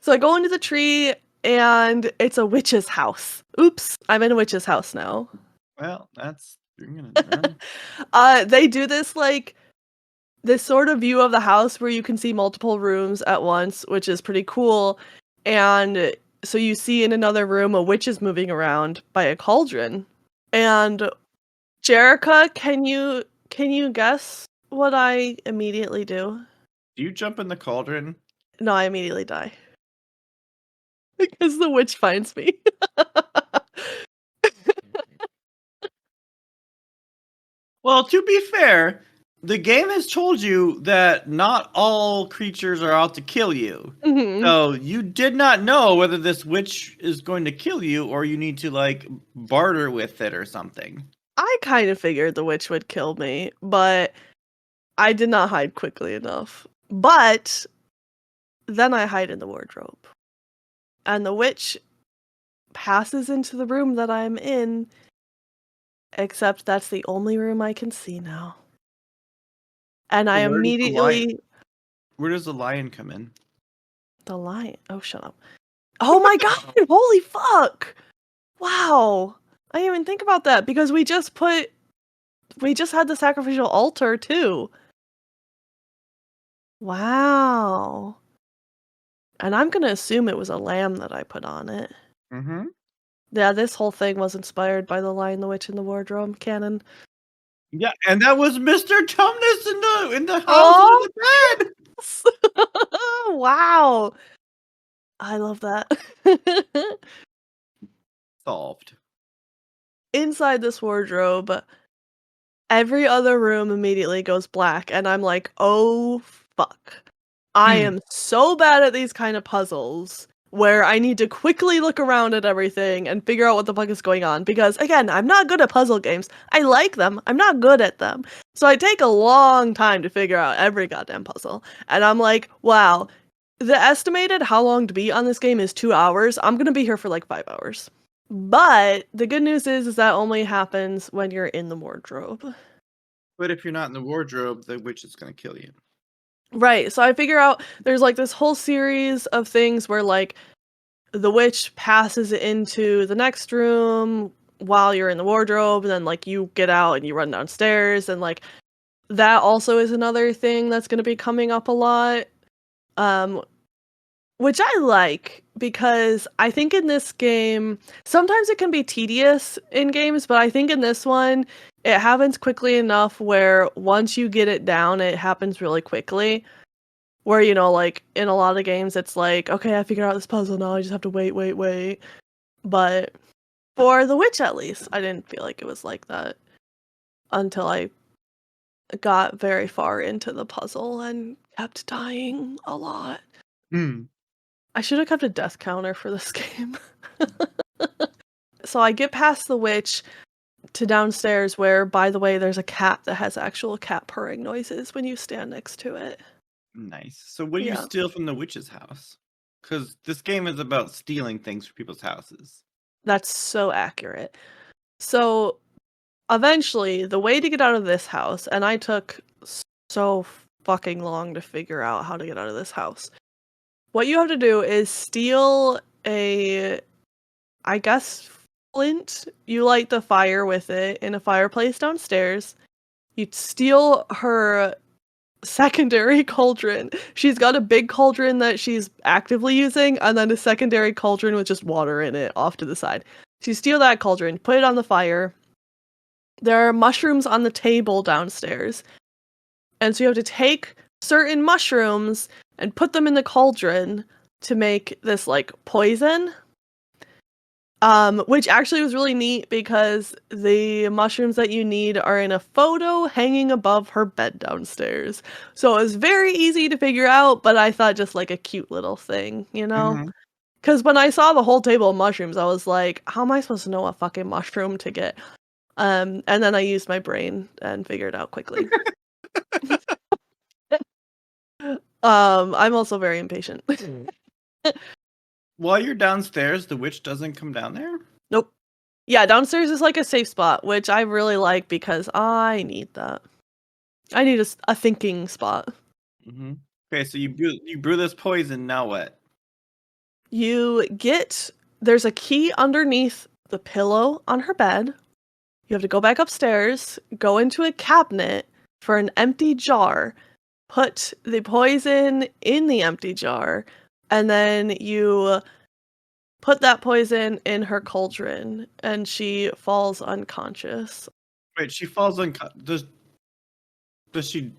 [SPEAKER 1] So I go into the tree and it's a witch's house. Oops, I'm in a witch's house now.
[SPEAKER 2] Well, you're gonna
[SPEAKER 1] They do this sort of view of the house where you can see multiple rooms at once, which is pretty cool. And so you see in another room a witch is moving around by a cauldron. And Jerrica, can you guess what I immediately do?
[SPEAKER 2] Do you jump in the cauldron?
[SPEAKER 1] No, I immediately die. Because the witch finds me.
[SPEAKER 2] Well, to be fair, the game has told you that not all creatures are out to kill you.
[SPEAKER 1] Mhm.
[SPEAKER 2] So you did not know whether this witch is going to kill you or you need to, like, barter with it or something.
[SPEAKER 1] I kind of figured the witch would kill me, but I did not hide quickly enough. But then I hide in the wardrobe. And the witch passes into the room that I'm in, except that's the only room I can see now. And I
[SPEAKER 2] So
[SPEAKER 1] immediately
[SPEAKER 2] where does the lion come in?
[SPEAKER 1] the lion. Oh, shut up. Oh my god, holy fuck. Wow. I didn't even think about that because we just had the sacrificial altar too. Wow. And I'm gonna assume it was a lamb that I put on it.
[SPEAKER 2] Mm-hmm.
[SPEAKER 1] Yeah, this whole thing was inspired by The Lion, the Witch, and the Wardrobe canon.
[SPEAKER 2] Yeah, and that was Mr. Tumnus in the house
[SPEAKER 1] Oh,
[SPEAKER 2] under the bed.
[SPEAKER 1] wow. I love that.
[SPEAKER 2] Solved.
[SPEAKER 1] Inside this wardrobe, every other room immediately goes black, and I'm like, "Oh, fuck." I
[SPEAKER 2] Hmm.
[SPEAKER 1] am so bad at these kind of puzzles where I need to quickly look around at everything and figure out what the fuck is going on because again, I'm not good at puzzle games. I like them, I'm not good at them. So I take a long time to figure out every goddamn puzzle. And I'm like, wow, the estimated how long to be on this game is 2 hours. I'm going to be here for like 5 hours. But the good news is that only happens when you're in the wardrobe.
[SPEAKER 2] But if you're not in the wardrobe, the witch is gonna kill you.
[SPEAKER 1] Right. So I figure out there's like this whole series of things where like the witch passes into the next room while you're in the wardrobe, and then like you get out and you run downstairs, and like that also is another thing that's going to be coming up a lot. Um, which I like because I think in this game, sometimes it can be tedious in games, but I think in this one, it happens quickly enough where once you get it down, it happens really quickly. Where, like in a lot of games, it's like, okay, I figured out this puzzle now, I just have to wait. But for The Witch, at least, I didn't feel like it was like that until I got very far into the puzzle and kept dying a lot.
[SPEAKER 2] Hmm.
[SPEAKER 1] I should have kept a death counter for this game. So I get past the witch to downstairs where, by the way, there's a cat that has actual cat purring noises when you stand next to it.
[SPEAKER 2] Nice. So what do you
[SPEAKER 1] Yeah,
[SPEAKER 2] steal from the witch's house? Because this game is about stealing things from people's houses.
[SPEAKER 1] that's so accurate. So eventually, the way to get out of this house, and I took so fucking long to figure out how to get out of this house. What you have to do is steal I guess, flint. You light the fire with it in a fireplace downstairs. You steal her secondary cauldron. She's got a big cauldron that she's actively using, and then a secondary cauldron with just water in it off to the side. So you steal that cauldron, put it on the fire. There are mushrooms on the table downstairs. And so you have to take certain mushrooms and put them in the cauldron to make this like poison. Which actually was really neat because the mushrooms that you need are in a photo hanging above her bed downstairs. So it was very easy to figure out, but I thought just like a cute little thing, you know?
[SPEAKER 2] Mhm.
[SPEAKER 1] Because when I saw the whole table of mushrooms, I was like, how am I supposed to know what fucking mushroom to get? And then I used my brain and figured it out quickly. I'm also very impatient.
[SPEAKER 2] While you're downstairs, the witch doesn't come down there?
[SPEAKER 1] Nope. Yeah, downstairs is like a safe spot, which I really like because I need that. I need a thinking spot.
[SPEAKER 2] Mhm. Okay, so you brew this poison, now what?
[SPEAKER 1] There's a key underneath the pillow on her bed. You have to go back upstairs, go into a cabinet for an empty jar, put the poison in the empty jar, and then you put that poison in her cauldron, and she falls unconscious.
[SPEAKER 2] Wait, she falls does she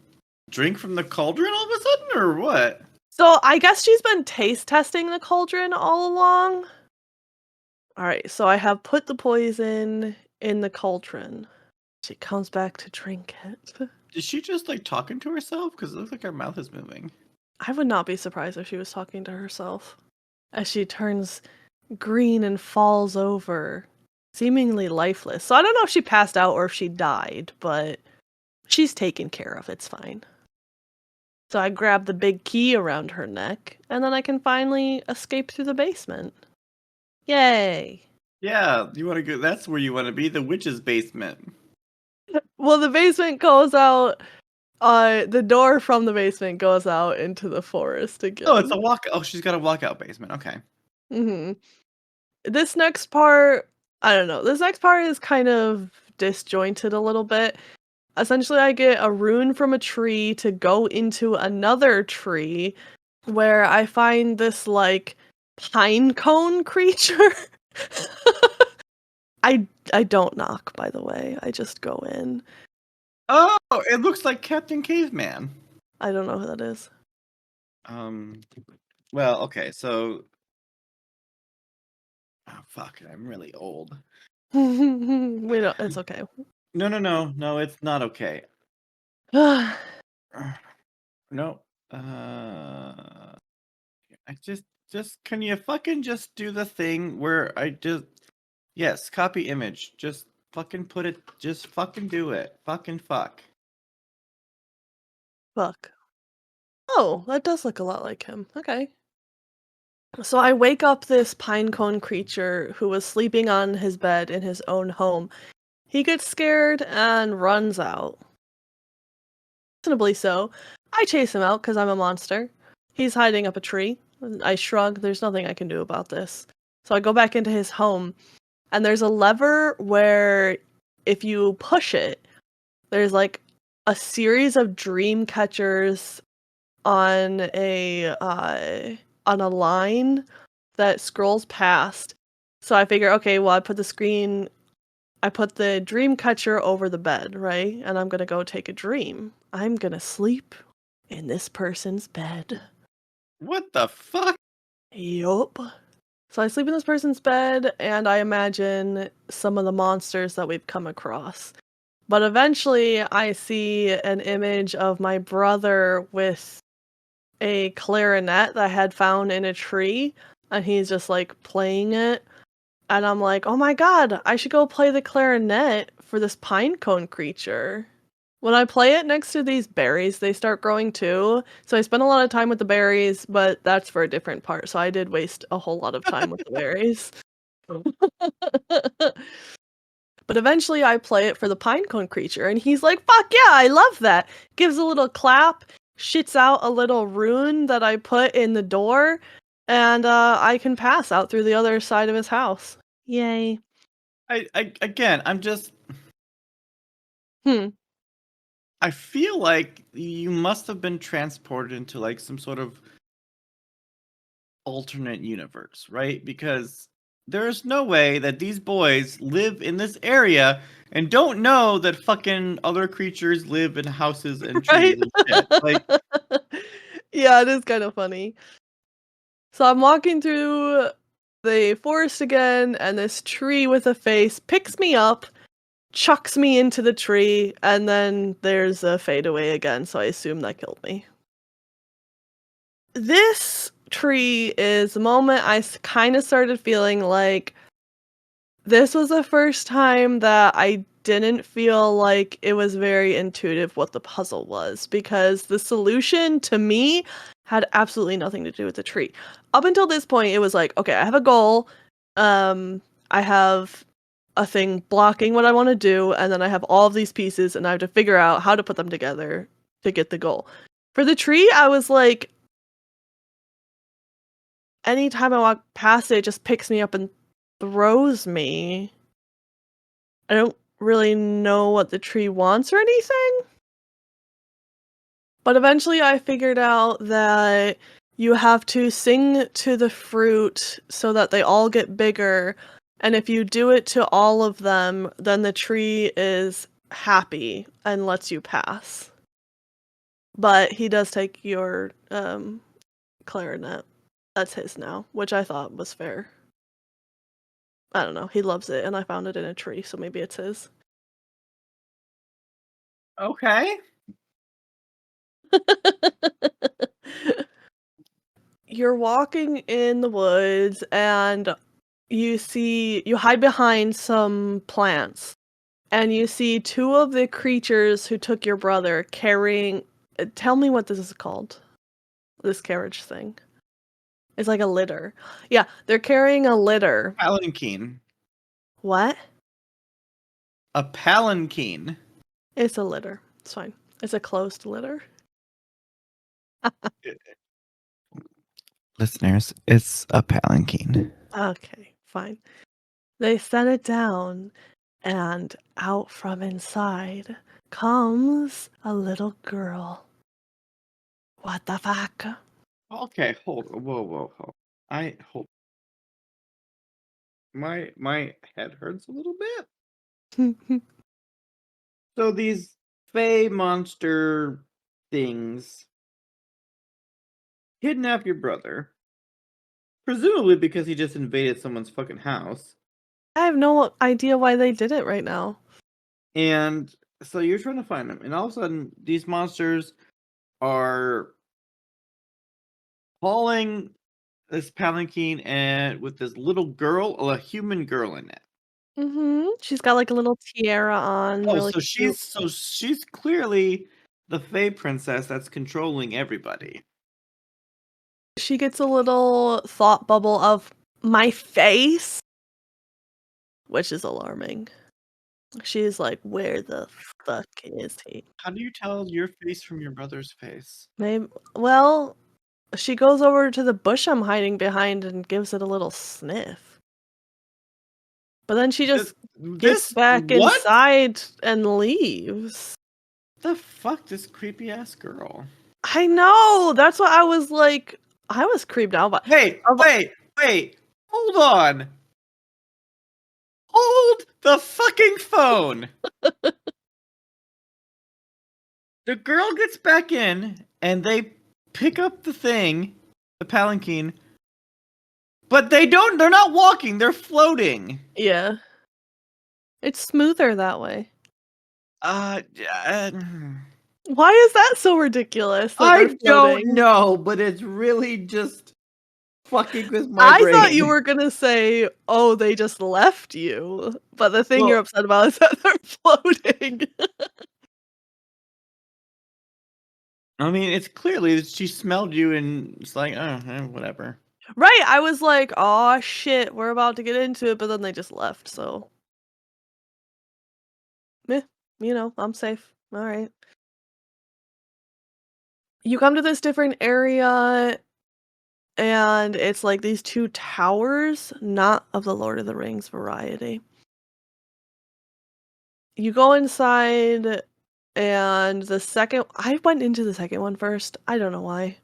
[SPEAKER 2] drink from the cauldron all of a sudden, or what?
[SPEAKER 1] So I guess she's been taste testing the cauldron all along. Alright, so I have put the poison in the cauldron. She comes back to drink it.
[SPEAKER 2] Is she just like talking to herself? Because it looks like her mouth is moving.
[SPEAKER 1] I would not be surprised if she was talking to herself. As she turns green and falls over, seemingly lifeless. So I don't know if she passed out or if she died, but she's taken care of. It's fine. So I grab the big key around her neck, and then I can finally escape through the basement. Yay!
[SPEAKER 2] Yeah, you want to go? That's where you want to be, the witch's basement.
[SPEAKER 1] Well, the basement goes out. The door from the basement goes out into the forest again.
[SPEAKER 2] Oh, it's a walk. Oh, she's got a walkout basement. Okay.
[SPEAKER 1] Mm-hmm. This next part, I don't know. This next part is kind of disjointed a little bit. Essentially, I get a rune from a tree to go into another tree where I find this like pine cone creature. I don't knock, by the way. I just go in.
[SPEAKER 2] Oh, it looks like Captain Caveman.
[SPEAKER 1] I don't know who that is.
[SPEAKER 2] Well, okay, so oh fuck, I'm really old.
[SPEAKER 1] We don't. It's okay.
[SPEAKER 2] No, it's not okay.
[SPEAKER 1] I
[SPEAKER 2] No. I just can you fucking just do the thing where I just yes, copy image. Just fucking put it just fucking do it. Fucking fuck.
[SPEAKER 1] Fuck. Oh, that does look a lot like him. Okay. So I wake up this pinecone creature who was sleeping on his bed in his own home. He gets scared and runs out. Reasonably so. I chase him out because I'm a monster. He's hiding up a tree. I shrug. There's nothing I can do about this. So I go back into his home, and there's a lever where if you push it, there's like a series of dream catchers on a line that scrolls past. So I figure, okay, well, I put the dream catcher over the bed, right? And I'm gonna go take a dream. I'm gonna sleep in this person's bed.
[SPEAKER 2] What the fuck?
[SPEAKER 1] Yup. So I sleep in this person's bed, and I imagine some of the monsters that we've come across. But eventually, I see an image of my brother with a clarinet that I had found in a tree, and he's just like playing it. And I'm like, oh my god, I should go play the clarinet for this pinecone creature. When I play it next to these berries, they start growing too. So I spent a lot of time with the berries, but that's for a different part. So I did waste a whole lot of time with the berries. But eventually I play it for the pinecone creature, and he's like, fuck yeah, I love that. Gives a little clap, shits out a little rune that I put in the door, and I can pass out through the other side of his house. Yay.
[SPEAKER 2] I'm just.
[SPEAKER 1] Hmm.
[SPEAKER 2] I feel like you must have been transported into like some sort of alternate universe, right? Because there's no way that these boys live in this area and don't know that fucking other creatures live in houses and trees
[SPEAKER 1] Right?
[SPEAKER 2] and shit. Like,
[SPEAKER 1] Yeah, it is kind of funny. So I'm walking through the forest again, and this tree with a face picks me up, chucks me into the tree, and then there's a fadeaway again, so I assume that killed me. This tree is the moment I kind of started feeling like this was the first time that I didn't feel like it was very intuitive what the puzzle was, because the solution to me had absolutely nothing to do with the tree. Up until this point, it was like, okay, I have a goal. Um, I have a thing blocking what I want to do, and then I have all of these pieces, and I have to figure out how to put them together to get the goal. For the tree, I was like, anytime I walk past it, it just picks me up and throws me. I don't really know what the tree wants or anything. But eventually I figured out that you have to sing to the fruit so that they all get bigger. And if you do it to all of them, then the tree is happy and lets you pass. But he does take your clarinet. That's his now, which I thought was fair. I don't know. He loves it, and I found it in a tree, so maybe it's his.
[SPEAKER 2] okay.
[SPEAKER 1] You're walking in the woods and you hide behind some plants and you see two of the creatures who took your brother carrying tell me what this is called. This carriage thing. It's like a litter. Yeah, they're carrying a litter.
[SPEAKER 2] Palanquin.
[SPEAKER 1] What?
[SPEAKER 2] A palanquin.
[SPEAKER 1] It's a litter. It's fine. It's a closed litter.
[SPEAKER 2] Listeners, it's a palanquin.
[SPEAKER 1] Okay, fine. They set it down, and out from inside comes a little girl. What the fuck?
[SPEAKER 2] Okay, hold. Whoa. I hold. My head hurts a little bit. So these fey monster things kidnap your brother, presumably because he just invaded someone's fucking house.
[SPEAKER 1] I have no idea why they did it right now.
[SPEAKER 2] And so you're trying to find him, and all of a sudden these monsters are hauling this palanquin and with this little girl, a human girl in it.
[SPEAKER 1] She's got like a little tiara on,
[SPEAKER 2] Oh,
[SPEAKER 1] really cute.
[SPEAKER 2] so she's clearly the Fey princess that's controlling everybody.
[SPEAKER 1] She gets a little thought bubble of my face, which is alarming. She's like, where the fuck is he?
[SPEAKER 2] How do you tell your face from your brother's face?
[SPEAKER 1] Maybe, well, she goes over to the bush I'm hiding behind and gives it a little sniff. But then she
[SPEAKER 2] This,
[SPEAKER 1] just gets
[SPEAKER 2] this
[SPEAKER 1] back
[SPEAKER 2] what
[SPEAKER 1] inside and leaves.
[SPEAKER 2] the fuck? This creepy ass girl.
[SPEAKER 1] I know. That's what I was like. I was creeped out by.
[SPEAKER 2] Wait. Hold on. Hold the fucking phone. The girl gets back in and they pick up the thing, the palanquin, but they're not walking, they're floating.
[SPEAKER 1] Yeah. It's smoother that way.
[SPEAKER 2] Uh, uh
[SPEAKER 1] Why is that so ridiculous that they're
[SPEAKER 2] I don't
[SPEAKER 1] floating?
[SPEAKER 2] know, but it's really just fucking with my
[SPEAKER 1] I thought you
[SPEAKER 2] brain.
[SPEAKER 1] were gonna say, "Oh, they just left you," but the thing you're
[SPEAKER 2] Well,
[SPEAKER 1] upset about is that they're floating.
[SPEAKER 2] I mean, it's clearly that she smelled you and it's like, oh, whatever.
[SPEAKER 1] Right, I was like, "Aw, shit, we're about to get into it," but then they just left, so I'm safe. All right. You come to this different area, and it's like these two towers, not of the Lord of the Rings variety. You go inside, and I went into the second one first. I don't know why.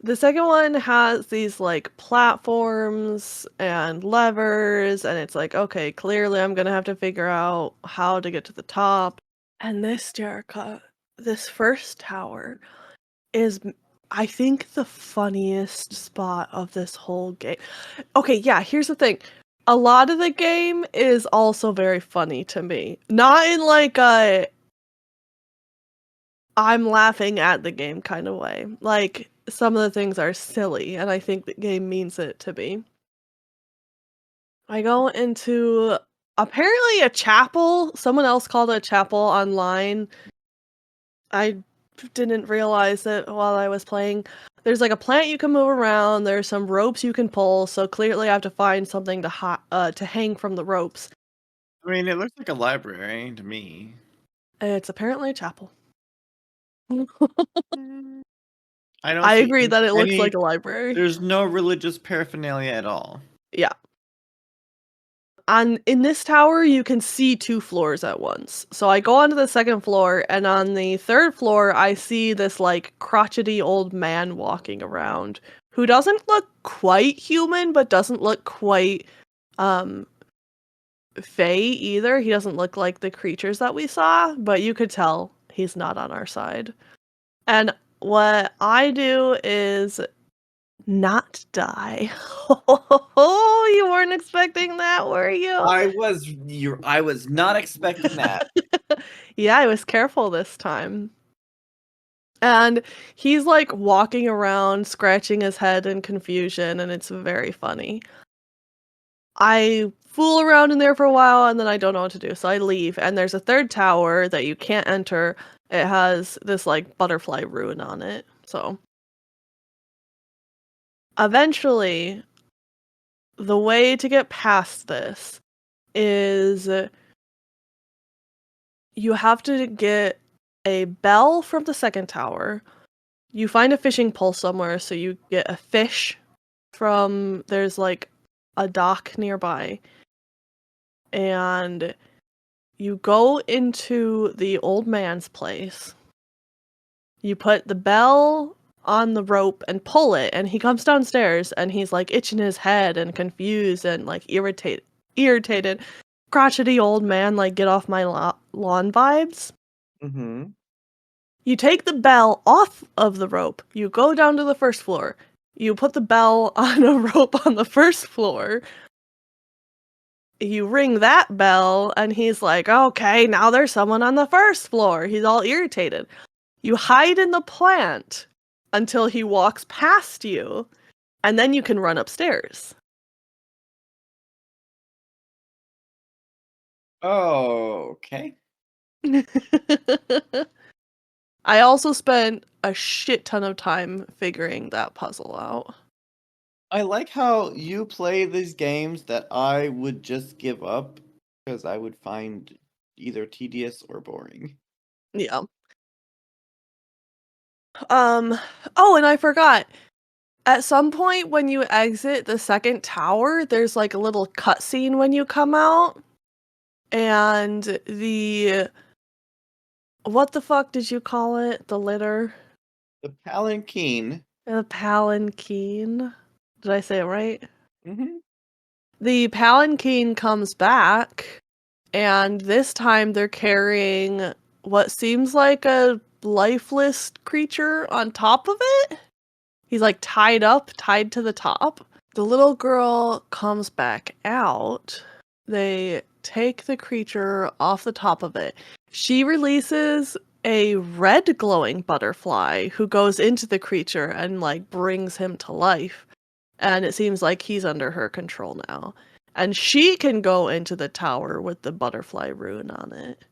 [SPEAKER 1] The second one has these like platforms and levers, and it's like, okay, clearly I'm gonna have to figure out how to get to the top. And this, Jerica, this first tower is, I think, the funniest spot of this whole game. Okay, yeah, here's the thing. A lot of the game is also very funny to me. Not in like a I'm laughing at the game kind of way. Like, some of the things are silly, and I think the game means it to be. I go into apparently a chapel. Someone else called it a chapel online. I didn't realize it while I was playing. There's like a plant you can move around. There's some ropes you can pull. So clearly, I have to find something to hang from the ropes.
[SPEAKER 2] I mean, it looks like a library to me.
[SPEAKER 1] It's apparently a chapel.
[SPEAKER 2] I don't
[SPEAKER 1] I
[SPEAKER 2] see
[SPEAKER 1] agree that it looks
[SPEAKER 2] any.
[SPEAKER 1] like a library.
[SPEAKER 2] There's no religious paraphernalia at all.
[SPEAKER 1] Yeah. In this tower, you can see 2 floors at once. So I go onto the second floor, and on the third floor, I see this, like, crotchety old man walking around who doesn't look quite human, but doesn't look quite, um, fey either. He doesn't look like the creatures that we saw, but you could tell he's not on our side. And what I do is not die. Oh, you weren't expecting that, were you?
[SPEAKER 2] I was not expecting that.
[SPEAKER 1] Yeah, I was careful this time. And he's like walking around, scratching his head in confusion, and it's very funny. I fool around in there for a while and then I don't know what to do. So I leave, and there's a third tower that you can't enter. It has this like butterfly ruin on it. So eventually, the way to get past this is you have to get a bell from the second tower. You find a fishing pole somewhere, so you get a fish there's like a dock nearby. And you go into the old man's place. You put the bell on the rope and pull it, and he comes downstairs and he's like itching his head and confused and like irritated. Crotchety old man, like, get off my lawn vibes.
[SPEAKER 2] Mm-hmm.
[SPEAKER 1] You take the bell off of the rope. You go down to the first floor. You put the bell on a rope on the first floor. You ring that bell, and he's like, okay, now there's someone on the first floor. He's all irritated. You hide in the plant until he walks past you, and then you can run upstairs.
[SPEAKER 2] Oh, okay.
[SPEAKER 1] I also spent a shit ton of time figuring that puzzle out.
[SPEAKER 2] I like how you play these games that I would just give up because I would find either tedious or boring.
[SPEAKER 1] Yeah. Oh, and I forgot. At some point when you exit the second tower, there's like a little cutscene when you come out. And what the fuck did you call it? The litter?
[SPEAKER 2] The palanquin.
[SPEAKER 1] The palanquin? Did I say it right?
[SPEAKER 2] Mm-hmm.
[SPEAKER 1] The palanquin comes back, and this time they're carrying what seems like a lifeless creature on top of it. He's like tied to the top. The little girl comes back out. They take the creature off the top of it. She releases a red glowing butterfly who goes into the creature and like brings him to life. And it seems like he's under her control now. And she can go into the tower with the butterfly rune on it.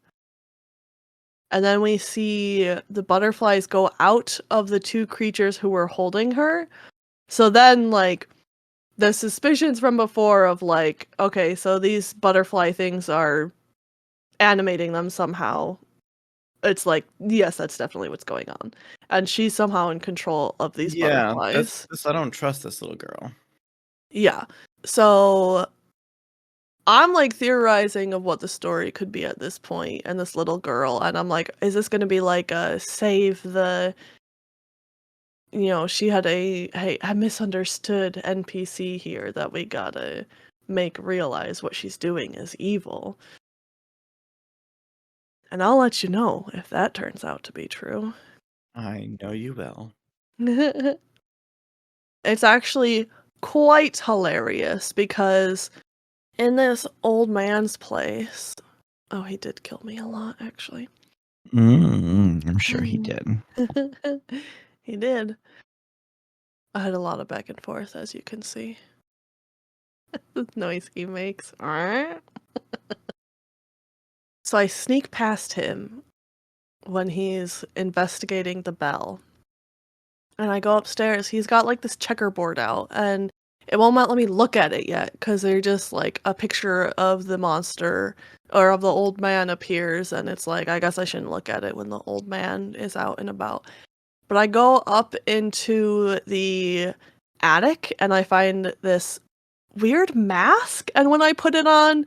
[SPEAKER 1] And then we see the butterflies go out of the 2 creatures who were holding her. So then, like, the suspicions from before of like, okay, so these butterfly things are animating them somehow. It's like, yes, that's definitely what's going on. And she's somehow in control of these
[SPEAKER 2] Yeah,
[SPEAKER 1] butterflies.
[SPEAKER 2] I don't trust this little girl.
[SPEAKER 1] Yeah. So I'm like theorizing of what the story could be at this point and this little girl. And I'm like, is this going to be like a save the, she had a misunderstood NPC here that we gotta make realize what she's doing is evil. And I'll let you know if that turns out to be true.
[SPEAKER 2] I know you will.
[SPEAKER 1] It's actually quite hilarious because in this old man's place, oh, he did kill me a lot, actually.
[SPEAKER 2] I'm sure he did.
[SPEAKER 1] He did. I had a lot of back and forth, as you can see. The noise he makes. So I sneak past him when he's investigating the bell. And I go upstairs. He's got like this checkerboard out, and it won't let me look at it yet because they're just like a picture of the monster or of the old man appears, and it's like, I guess I shouldn't look at it when the old man is out and about. But I go up into the attic and I find this weird mask, and when I put it on,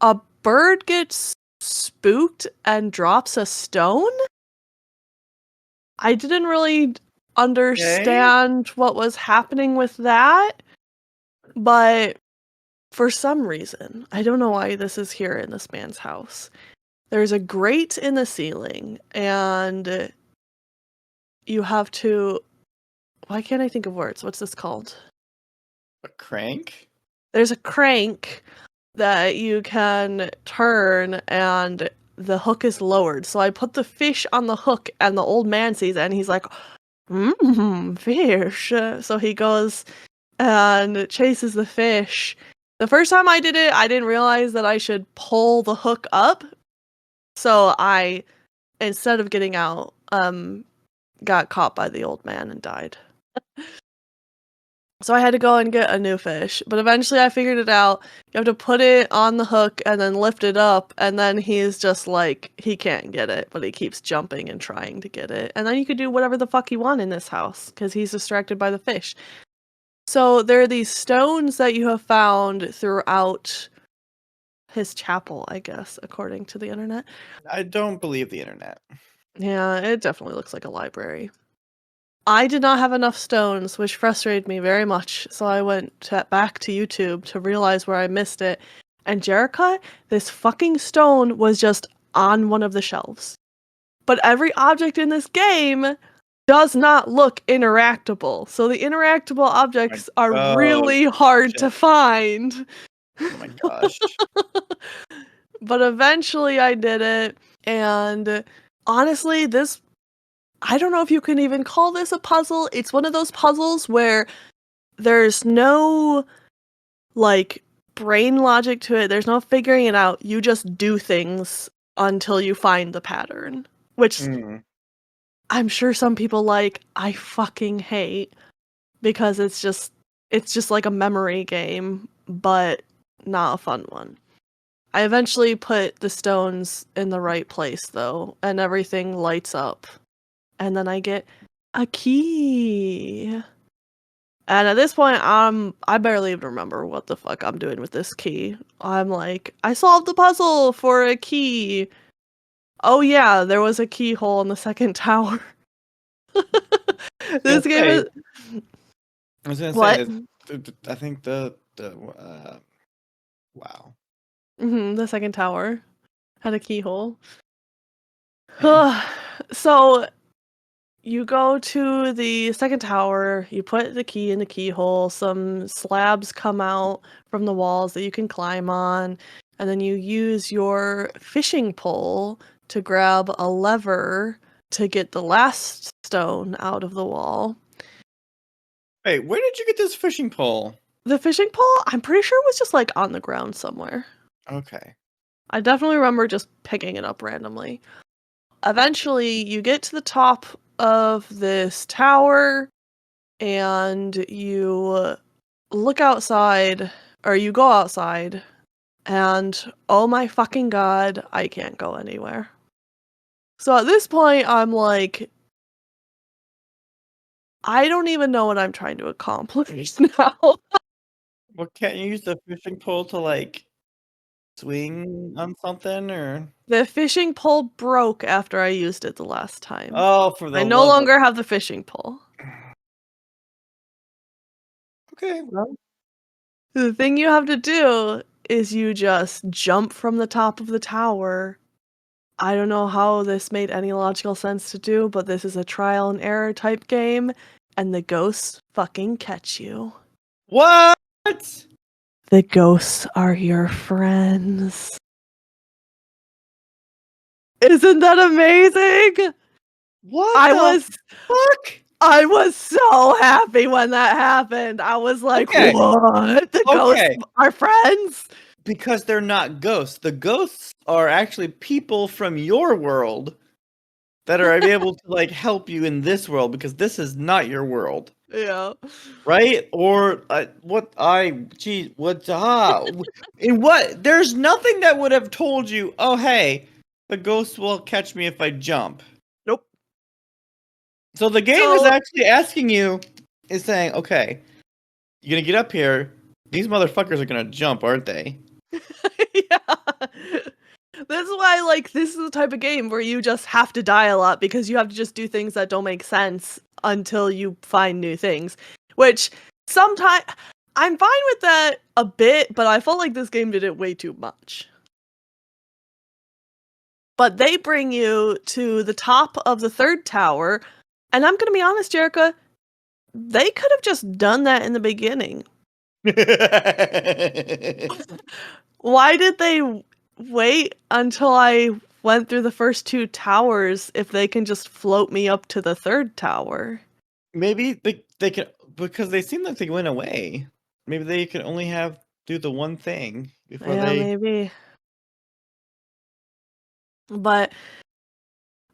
[SPEAKER 1] a bird gets spooked and drops a stone. I didn't really understand what was happening with that, but for some reason, I don't know why this is here in this man's house. There's a grate in the ceiling, and you have to. Why can't I think of words? What's this called?
[SPEAKER 2] A crank?
[SPEAKER 1] There's a crank that you can turn, and the hook is lowered. So I put the fish on the hook, and the old man sees it, and he's like, fish. So he goes and chases the fish. The first time I did it, I didn't realize that I should pull the hook up. So I, instead of getting out, got caught by the old man and died. So I had to go and get a new fish, but eventually I figured it out. You have to put it on the hook and then lift it up, and then he's just like, he can't get it, but he keeps jumping and trying to get it. And then you could do whatever the fuck you want in this house, because he's distracted by the fish. So there are these stones that you have found throughout his chapel, I guess, according to the internet.
[SPEAKER 2] I don't believe the internet.
[SPEAKER 1] Yeah, it definitely looks like a library. I did not have enough stones, which frustrated me very much, so I went back to YouTube to realize where I missed it. And Jerrica, this fucking stone was just on one of the shelves. But every object in this game does not look interactable, so the interactable objects are really hard to find.
[SPEAKER 2] Oh my gosh.
[SPEAKER 1] But eventually I did it, and honestly, I don't know if you can even call this a puzzle. It's one of those puzzles where there's no, like, brain logic to it. There's no figuring it out. You just do things until you find the pattern, which I'm sure some people like. I fucking hate, because it's just like a memory game, but not a fun one. I eventually put the stones in the right place though, and everything lights up. And then I get a key. And at this point, I barely even remember what the fuck I'm doing with this key. I'm like, I solved the puzzle for a key. Oh yeah, there was a keyhole in the second tower. This game is...
[SPEAKER 2] I was gonna
[SPEAKER 1] What?
[SPEAKER 2] say, I think wow.
[SPEAKER 1] The second tower had a keyhole.
[SPEAKER 2] Okay.
[SPEAKER 1] So you go to the second tower, you put the key in the keyhole, some slabs come out from the walls that you can climb on, and then you use your fishing pole to grab a lever to get the last stone out of the wall.
[SPEAKER 2] Wait, where did you get this fishing pole?
[SPEAKER 1] The fishing pole, I'm pretty sure, was just like on the ground somewhere.
[SPEAKER 2] Okay.
[SPEAKER 1] I definitely remember just picking it up randomly. Eventually, you get to the top of this tower, and you look outside, or you go outside, And oh my fucking god, I can't go anywhere. So at this point, I'm like, I don't even know what I'm trying to accomplish now.
[SPEAKER 2] Well, can't you use the fishing pole to like swing on something or?
[SPEAKER 1] The fishing pole broke after I used it the last time.
[SPEAKER 2] Oh, for
[SPEAKER 1] I
[SPEAKER 2] the
[SPEAKER 1] no
[SPEAKER 2] love of.
[SPEAKER 1] longer have the fishing pole.
[SPEAKER 2] Okay, well.
[SPEAKER 1] The thing you have to do is you just jump from the top of the tower. I don't know how this made any logical sense to do, but this is a trial and error type game, and the ghosts fucking catch you.
[SPEAKER 2] What?
[SPEAKER 1] The ghosts are your friends. Isn't that amazing?
[SPEAKER 2] What
[SPEAKER 1] I
[SPEAKER 2] the
[SPEAKER 1] was
[SPEAKER 2] fuck?
[SPEAKER 1] I was so happy when that happened. I was like,
[SPEAKER 2] Okay,
[SPEAKER 1] "What? The ghosts
[SPEAKER 2] okay.
[SPEAKER 1] are friends?"
[SPEAKER 2] Because they're not ghosts. The ghosts are actually people from your world that are able to like help you in this world because this is not your world,
[SPEAKER 1] Yeah.
[SPEAKER 2] right? Or gee, in what? There's nothing that would have told you, oh hey, the ghost will catch me if I jump.
[SPEAKER 1] Nope.
[SPEAKER 2] So the game is
[SPEAKER 1] So
[SPEAKER 2] actually asking you, is saying, okay, you're gonna get up here. These motherfuckers are gonna jump, aren't they?
[SPEAKER 1] yeah. That's why, like, this is the type of game where you just have to die a lot because you have to just do things that don't make sense until you find new things. Which sometimes I'm fine with that a bit, but I felt like this game did it way too much. But they bring you to the top of the third tower, and I'm gonna be honest, Jerrica, they could have just done that in the beginning. Why did they wait until I went through the first two towers if they can just float me up to the third tower?
[SPEAKER 2] Maybe they could because they seem like they went away. Maybe they could only do the one thing before
[SPEAKER 1] Yeah,
[SPEAKER 2] they.
[SPEAKER 1] maybe. But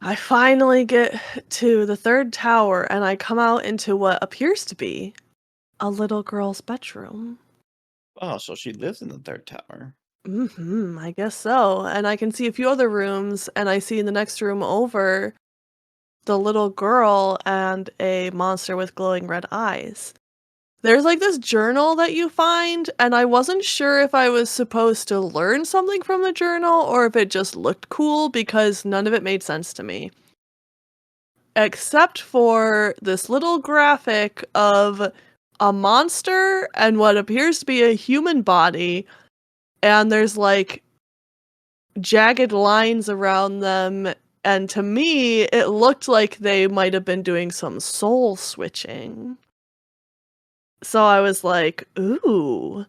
[SPEAKER 1] I finally get to the third tower and I come out into what appears to be a little girl's bedroom.
[SPEAKER 2] Oh, so she lives in the third tower.
[SPEAKER 1] I guess so. And I can see a few other rooms, and I see in the next room over the little girl and a monster with glowing red eyes. There's like this journal that you find, and I wasn't sure if I was supposed to learn something from the journal or if it just looked cool because none of it made sense to me. Except for this little graphic of a monster and what appears to be a human body, and there's like jagged lines around them. And to me, it looked like they might have been doing some soul switching. So I was like, ooh,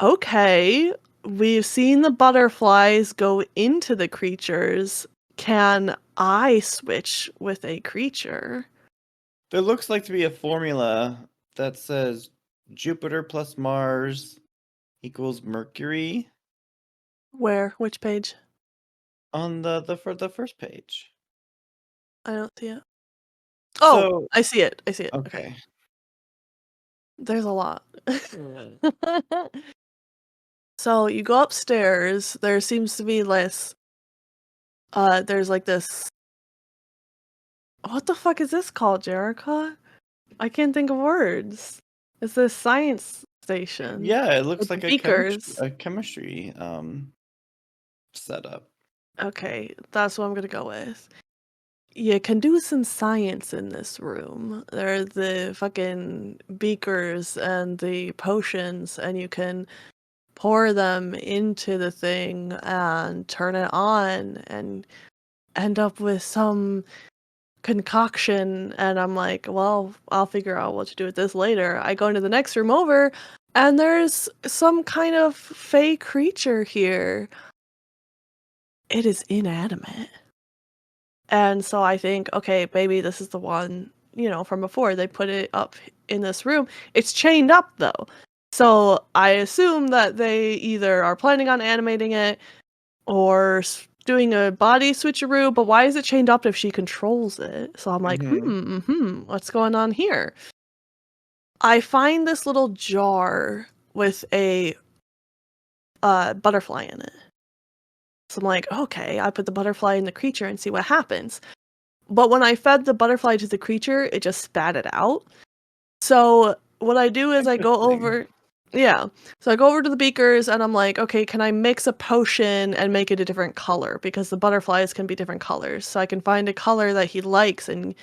[SPEAKER 1] okay. We've seen the butterflies go into the creatures. Can I switch with a creature?
[SPEAKER 2] There looks like to be a formula that says Jupiter plus Mars equals Mercury
[SPEAKER 1] Where? Which page?
[SPEAKER 2] on for the first page.
[SPEAKER 1] I don't see it. Oh,
[SPEAKER 2] So
[SPEAKER 1] I see it. I see it. Okay.
[SPEAKER 2] okay,
[SPEAKER 1] There's a lot. So you go upstairs. There seems to be less. There's like this. What the fuck is this called, Jerrica? I can't think of words. It's this science station
[SPEAKER 2] yeah, it
[SPEAKER 1] with
[SPEAKER 2] looks
[SPEAKER 1] the
[SPEAKER 2] like
[SPEAKER 1] beakers.
[SPEAKER 2] a chemistry setup.
[SPEAKER 1] Okay, that's what I'm gonna go with. You can do some science in this room. There are the fucking beakers and the potions, and you can pour them into the thing and turn it on and end up with some concoction. And I'm like, well, I'll figure out what to do with this later. I go into the next room over, and there's some kind of fey creature here. It is inanimate. And so I think, okay, maybe this is the one, from before. They put it up in this room. It's chained up though. So I assume that they either are planning on animating it or doing a body switcheroo, but why is it chained up if she controls it? So I'm like,
[SPEAKER 2] Mm-hmm.
[SPEAKER 1] what's going on here? I find this little jar with a butterfly in it. So I'm like, okay, I put the butterfly in the creature and see what happens. But when I fed the butterfly to the creature, it just spat it out. So what I do is I go
[SPEAKER 2] Interesting.
[SPEAKER 1] over, yeah. So I go over to the beakers and I'm like, okay, can I mix a potion and make it a different color? Because the butterflies can be different colors. So I can find a color that he likes and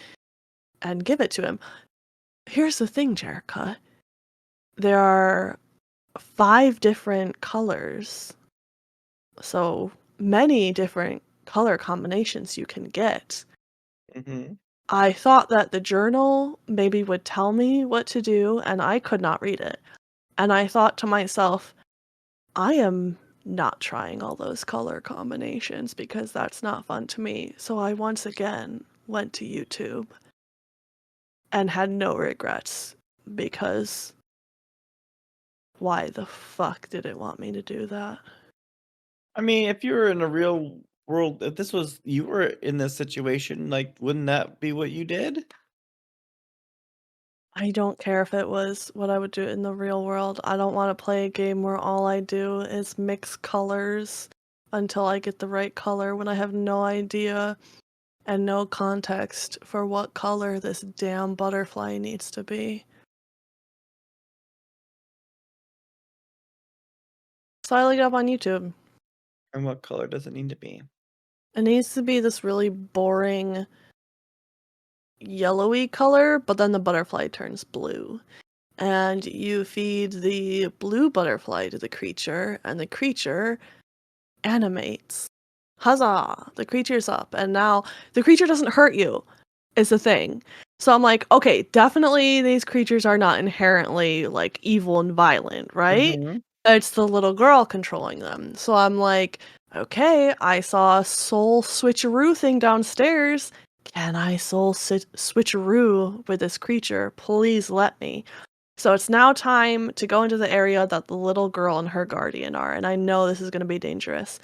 [SPEAKER 1] give it to him. Here's the thing, Jerrica. There are 5 different colors. So many different color combinations you can get.
[SPEAKER 2] Mm-hmm.
[SPEAKER 1] I thought that the journal maybe would tell me what to do, and I could not read it. And I thought to myself, I am not trying all those color combinations because that's not fun to me. So I once again went to YouTube and had no regrets because why the fuck did it want me to do that?
[SPEAKER 2] I mean, if you were in a real world, if this was you were in this situation, like, wouldn't that be what you did?
[SPEAKER 1] I don't care if it was what I would do in the real world. I don't want to play a game where all I do is mix colors until I get the right color when I have no idea and no context for what color this damn butterfly needs to be. So I looked it up on YouTube.
[SPEAKER 2] And what color does it need to be?
[SPEAKER 1] It needs to be this really boring yellowy color, but then the butterfly turns blue. And you feed the blue butterfly to the creature, and the creature animates. Huzzah! The creature's up, and now the creature doesn't hurt you, is the thing. So I'm like, okay, definitely these creatures are not inherently like evil and violent, right?
[SPEAKER 2] Mm-hmm.
[SPEAKER 1] It's the little girl controlling them. So I'm like, okay, I saw a soul switcheroo thing downstairs. Can I switcheroo with this creature? Please let me. So it's now time to go into the area that the little girl and her guardian are, and I know this is going to be dangerous.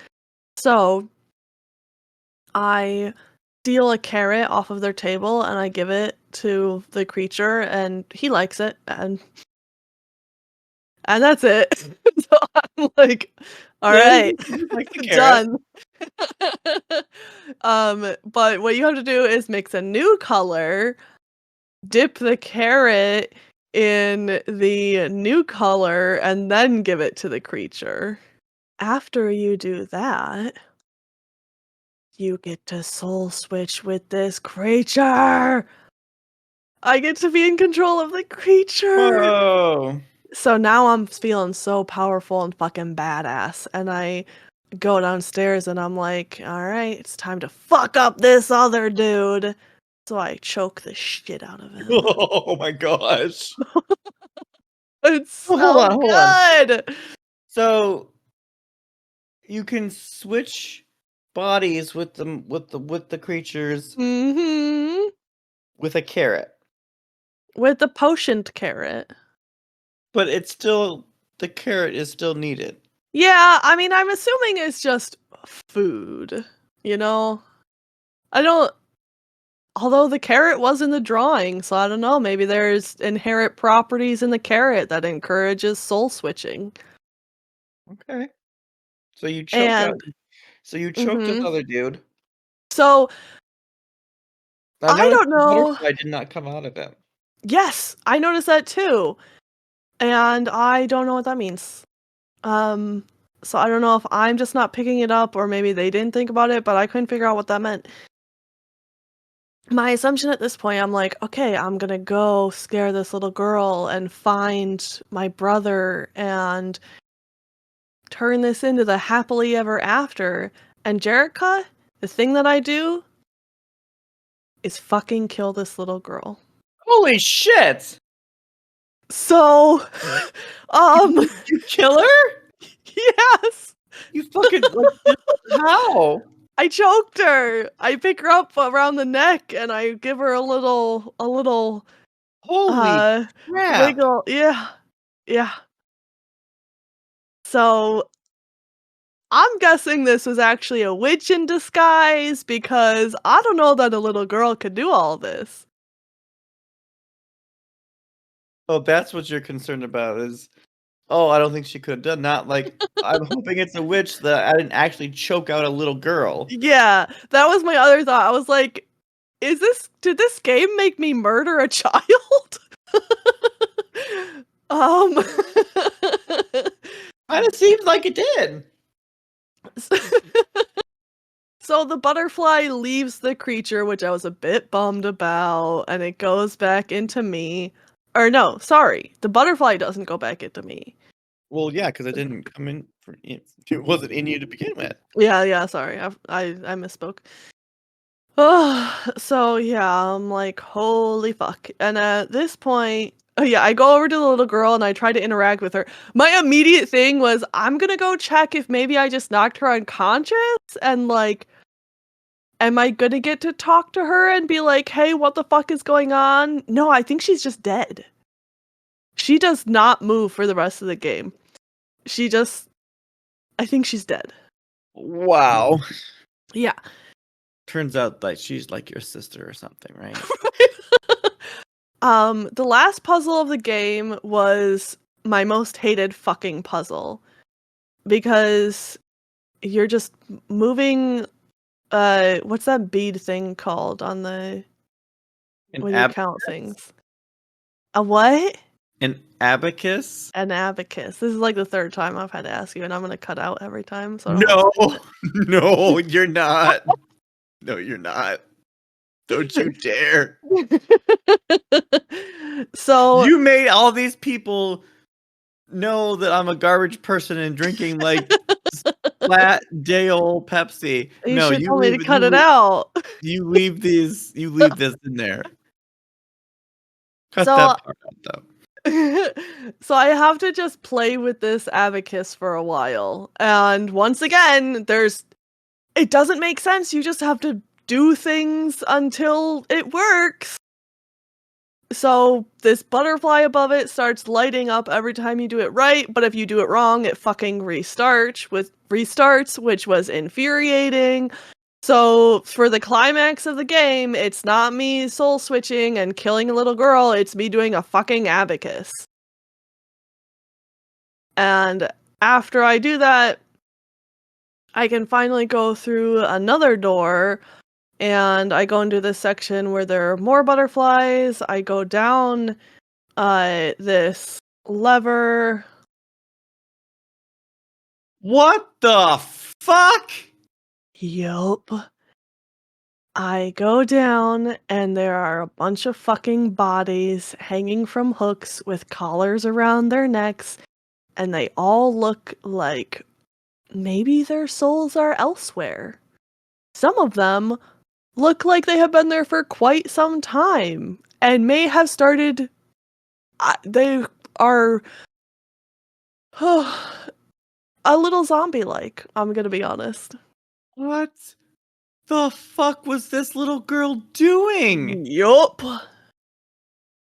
[SPEAKER 1] So I steal a carrot off of their table and I give it to the creature and he likes it and that's it. So I'm like, all
[SPEAKER 2] Yeah,
[SPEAKER 1] right,
[SPEAKER 2] you just like the carrot.
[SPEAKER 1] done. But what you have to do is mix a new color, dip the carrot in the new color, and then give it to the creature. After you do that, you get to soul switch with this creature. I get to be in control of the creature.
[SPEAKER 2] Whoa.
[SPEAKER 1] So now I'm feeling so powerful and fucking badass. And I go downstairs and I'm like, all right, it's time to fuck up this other dude. So I choke the shit out of him.
[SPEAKER 2] Oh my gosh.
[SPEAKER 1] It's
[SPEAKER 2] Oh, hold
[SPEAKER 1] so
[SPEAKER 2] on, hold on.
[SPEAKER 1] good.
[SPEAKER 2] So you can switch bodies with the creatures
[SPEAKER 1] Mhm.
[SPEAKER 2] with a carrot,
[SPEAKER 1] With the potioned carrot.
[SPEAKER 2] but it's still the carrot is still needed.
[SPEAKER 1] Yeah, I mean, I'm assuming it's just food, you know? I don't Although the carrot was in the drawing, so I don't know, maybe there's inherent properties in the carrot that encourages soul switching.
[SPEAKER 2] Okay. So you choke out.
[SPEAKER 1] And
[SPEAKER 2] So you choked this
[SPEAKER 1] mhm.
[SPEAKER 2] other dude.
[SPEAKER 1] So,
[SPEAKER 2] I
[SPEAKER 1] I
[SPEAKER 2] noticed
[SPEAKER 1] don't
[SPEAKER 2] the
[SPEAKER 1] know.
[SPEAKER 2] butterfly did not come out of it.
[SPEAKER 1] Yes, I noticed that too, and I don't know what that means. Um, so I don't know if I'm just not picking it up or maybe they didn't think about it, but I couldn't figure out what that meant. My assumption at this point, I'm like, okay, I'm gonna go scare this little girl and find my brother and turn this into the happily ever after. And Jerrica, the thing that I do is fucking kill this little girl.
[SPEAKER 2] Holy shit!
[SPEAKER 1] So, um,
[SPEAKER 2] You kill her?
[SPEAKER 1] yes,
[SPEAKER 2] You fucking like how?
[SPEAKER 1] I choked her. I pick her up around the neck and I give her a little,
[SPEAKER 2] Holy
[SPEAKER 1] uh,
[SPEAKER 2] crap!
[SPEAKER 1] wiggle. Yeah, yeah. So I'm guessing this was actually a witch in disguise because I don't know that a little girl could do all this.
[SPEAKER 2] Oh, that's what you're concerned about is Oh, I don't think she could have done that. Like, I'm hoping it's a witch that I didn't actually choke out a little girl.
[SPEAKER 1] Yeah, that was my other thought. I was like, did this game make me murder a child? um
[SPEAKER 2] Kind of seems like it did.
[SPEAKER 1] So the butterfly leaves the creature, which I was a bit bummed about, and it goes back into me. Or no, sorry, the butterfly doesn't go back into me.
[SPEAKER 2] Well, yeah, because it didn't come in. It wasn't in you to begin with.
[SPEAKER 1] Yeah, sorry, I misspoke. So yeah, I'm like, holy fuck. And at this point, oh yeah, I go over to the little girl and I try to interact with her. My immediate thing was, I'm gonna go check if maybe I just knocked her unconscious and like, am I gonna get to talk to her and be like, hey, what the fuck is going on? No, I think she's just dead. She does not move for the rest of the game. I think she's dead.
[SPEAKER 2] Wow.
[SPEAKER 1] Yeah.
[SPEAKER 2] Turns out that she's like your sister or something, right?
[SPEAKER 1] The last puzzle of the game was my most hated fucking puzzle because you're just moving what's that bead thing called on the when you count things? A what?
[SPEAKER 2] An abacus?
[SPEAKER 1] An abacus. This is like the third time I've had to ask you, and I'm gonna cut out every time. So
[SPEAKER 2] No, no, you're not. No, you're not. Don't you dare.
[SPEAKER 1] So
[SPEAKER 2] you made all these people know that I'm a garbage person and drinking like flat day old Pepsi.
[SPEAKER 1] you should tell me to cut it out.
[SPEAKER 2] You leave this in there. Cut
[SPEAKER 1] So
[SPEAKER 2] that part out though.
[SPEAKER 1] so I have to just play with this abacus for a while. And once again, it doesn't make sense. You just have to do things until it works. So this butterfly above it starts lighting up every time you do it right, but if you do it wrong, it fucking restarts, which was infuriating. So for the climax of the game, it's not me soul switching and killing a little girl, it's me doing a fucking abacus. And after I do that, I can finally go through another door and I go into this section where there are more butterflies. I go down this lever.
[SPEAKER 2] What the fuck?
[SPEAKER 1] Yup. I go down and there are a bunch of fucking bodies hanging from hooks with collars around their necks, and they all look like maybe their souls are elsewhere. Some of them look like they have been there for quite some time and may have started. They are a little zombie-like, I'm gonna be honest.
[SPEAKER 2] What the fuck was this little girl doing?
[SPEAKER 1] Yup.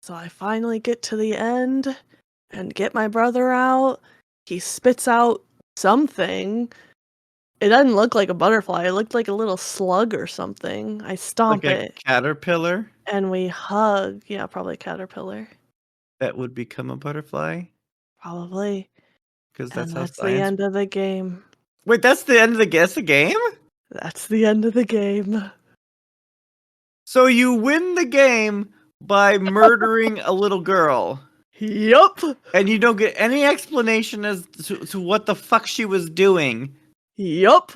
[SPEAKER 1] So I finally get to the end and get my brother out. He spits out something. It doesn't look like a butterfly. It looked like a little slug or something. I stomp
[SPEAKER 2] Like a
[SPEAKER 1] it.
[SPEAKER 2] caterpillar
[SPEAKER 1] And we hug. Yeah, probably a caterpillar.
[SPEAKER 2] that would become a butterfly?
[SPEAKER 1] Probably.
[SPEAKER 2] Because
[SPEAKER 1] And
[SPEAKER 2] that's how
[SPEAKER 1] that's the
[SPEAKER 2] science.
[SPEAKER 1] end of the game.
[SPEAKER 2] Wait, that's the end of the game?
[SPEAKER 1] That's the end of the game.
[SPEAKER 2] So you win the game by murdering a little girl.
[SPEAKER 1] Yup.
[SPEAKER 2] And you don't get any explanation as to what the fuck she was doing.
[SPEAKER 1] Yup.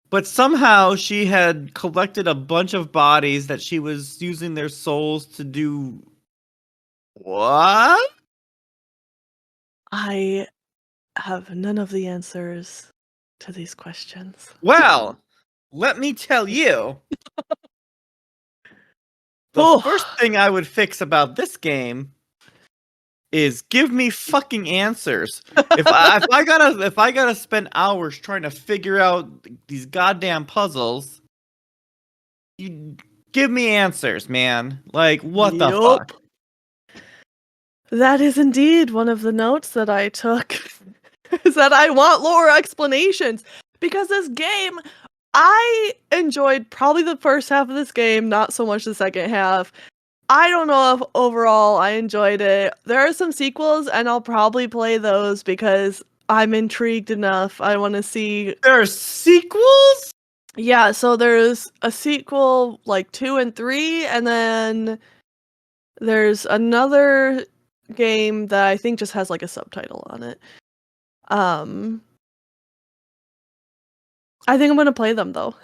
[SPEAKER 2] But somehow she had collected a bunch of bodies that she was using their souls to do. What?
[SPEAKER 1] I have none of the answers to these questions.
[SPEAKER 2] Well, let me tell you. The first thing I would fix about this game is give me fucking answers. If I gotta spend hours trying to figure out these goddamn puzzles, you give me answers, man. Like what the fuck?
[SPEAKER 1] That is indeed one of the notes that I took. Is that I want lore explanations because this game, I enjoyed probably the first half of this game, not so much the second half. I don't know if overall I enjoyed it. There are some sequels, and I'll probably play those because I'm intrigued enough. I want to see.
[SPEAKER 2] There are sequels?
[SPEAKER 1] Yeah, so there's a sequel like 2 and 3, and then there's another game that I think just has like a subtitle on it. Um, I think I'm gonna play them though.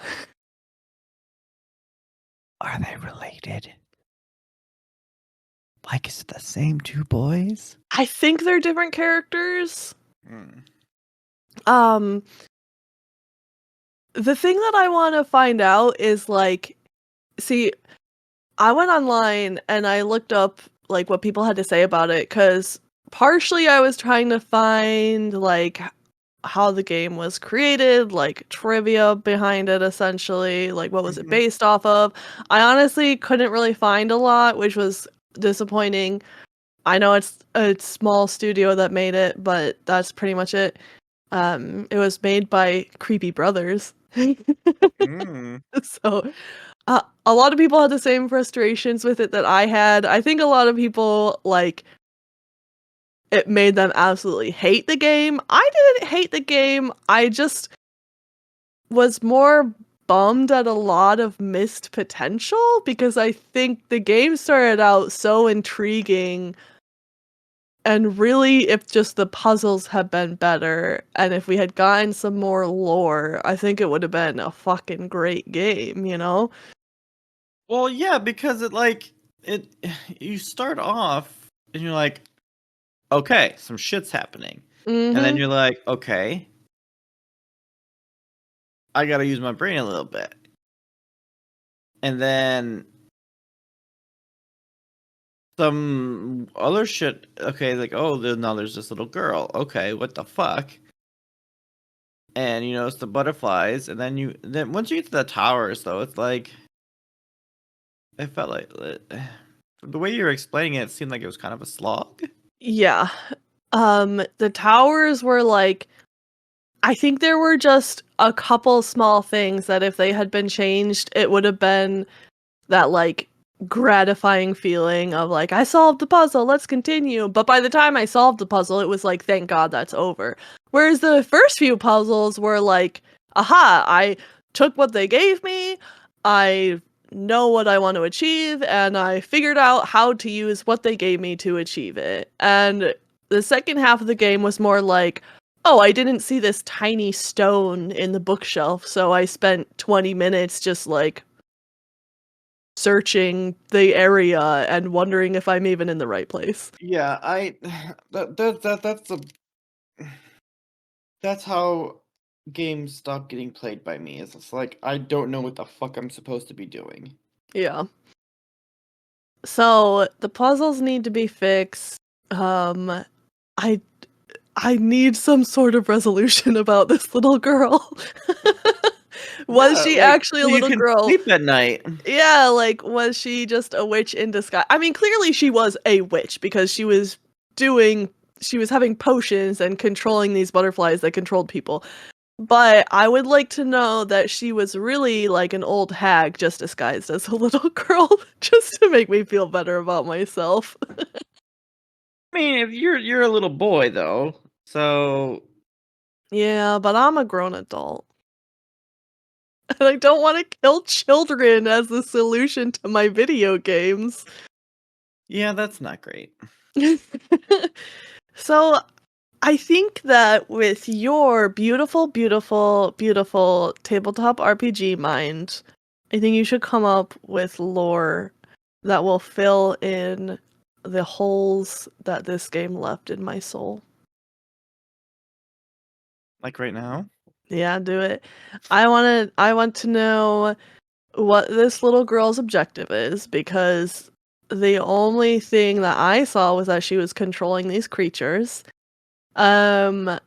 [SPEAKER 2] Are they related? Like, is it the same two boys?
[SPEAKER 1] I think they're different characters.
[SPEAKER 2] Hmm.
[SPEAKER 1] Um, the thing that I want to find out is like, see, I went online and I looked up like what people had to say about it because partially I was trying to find like how the game was created, like trivia behind it essentially, like what was it
[SPEAKER 2] Mhm.
[SPEAKER 1] based off of. I honestly couldn't really find a lot, which was disappointing. I know it's a small studio that made it, but that's pretty much it. It was made by Creepy Brothers.
[SPEAKER 2] Mm.
[SPEAKER 1] So, a lot of people had the same frustrations with it that I had. I think a lot of people, like, it made them absolutely hate the game. I didn't hate the game, I just was more bummed at a lot of missed potential because I think the game started out so intriguing, and really, if just the puzzles had been better, and if we had gotten some more lore, I think it would have been a fucking great game, you know?
[SPEAKER 2] Well, yeah, because it you start off and you're like, okay, some shit's happening. And then
[SPEAKER 1] Mhm.
[SPEAKER 2] you're like, okay, I gotta use my brain a little bit. And then some other shit, okay, like, oh, now there's this little girl. Okay, what the fuck? And you notice the butterflies, and then once you get to the towers, though, it's like it felt like the way you were explaining it, it seemed like it was kind of a slog.
[SPEAKER 1] Yeah. The towers were like, I think there were just a couple small things that if they had been changed, it would have been that like gratifying feeling of like, I solved the puzzle, let's continue. But by the time I solved the puzzle, it was like, thank God that's over. Whereas the first few puzzles were like, aha, I took what they gave me, I know what I want to achieve, and I figured out how to use what they gave me to achieve it. And the second half of the game was more like, oh, I didn't see this tiny stone in the bookshelf, so I spent 20 minutes just like searching the area and wondering if I'm even in the right place.
[SPEAKER 2] Yeah, I that's how games stop getting played by me. Is it's like I don't know what the fuck I'm supposed to be doing.
[SPEAKER 1] Yeah. So the puzzles need to be fixed. Um, I I need some sort of resolution about this little girl. Was
[SPEAKER 2] Yeah,
[SPEAKER 1] she
[SPEAKER 2] like
[SPEAKER 1] actually a
[SPEAKER 2] so you
[SPEAKER 1] little
[SPEAKER 2] can
[SPEAKER 1] girl?
[SPEAKER 2] sleep at night.
[SPEAKER 1] Yeah, like was she just a witch in disguise? I mean, clearly she was a witch because doing she was having potions and controlling these butterflies that controlled people. But I would like to know that she was really like an old hag just disguised as a little girl, just to make me feel better about myself.
[SPEAKER 2] I mean, if you're a little boy though, so
[SPEAKER 1] Yeah, but I'm a grown adult. And I don't want to kill children as the solution to my video games.
[SPEAKER 2] yeah, that's not great.
[SPEAKER 1] So I think that with your beautiful, beautiful, beautiful tabletop RPG mind, I think you should come up with lore that will fill in the holes that this game left in my soul.
[SPEAKER 2] Like right now.
[SPEAKER 1] Yeah, do it. I want to know what this little girl's objective is because the only thing that I saw was that she was controlling these creatures. Um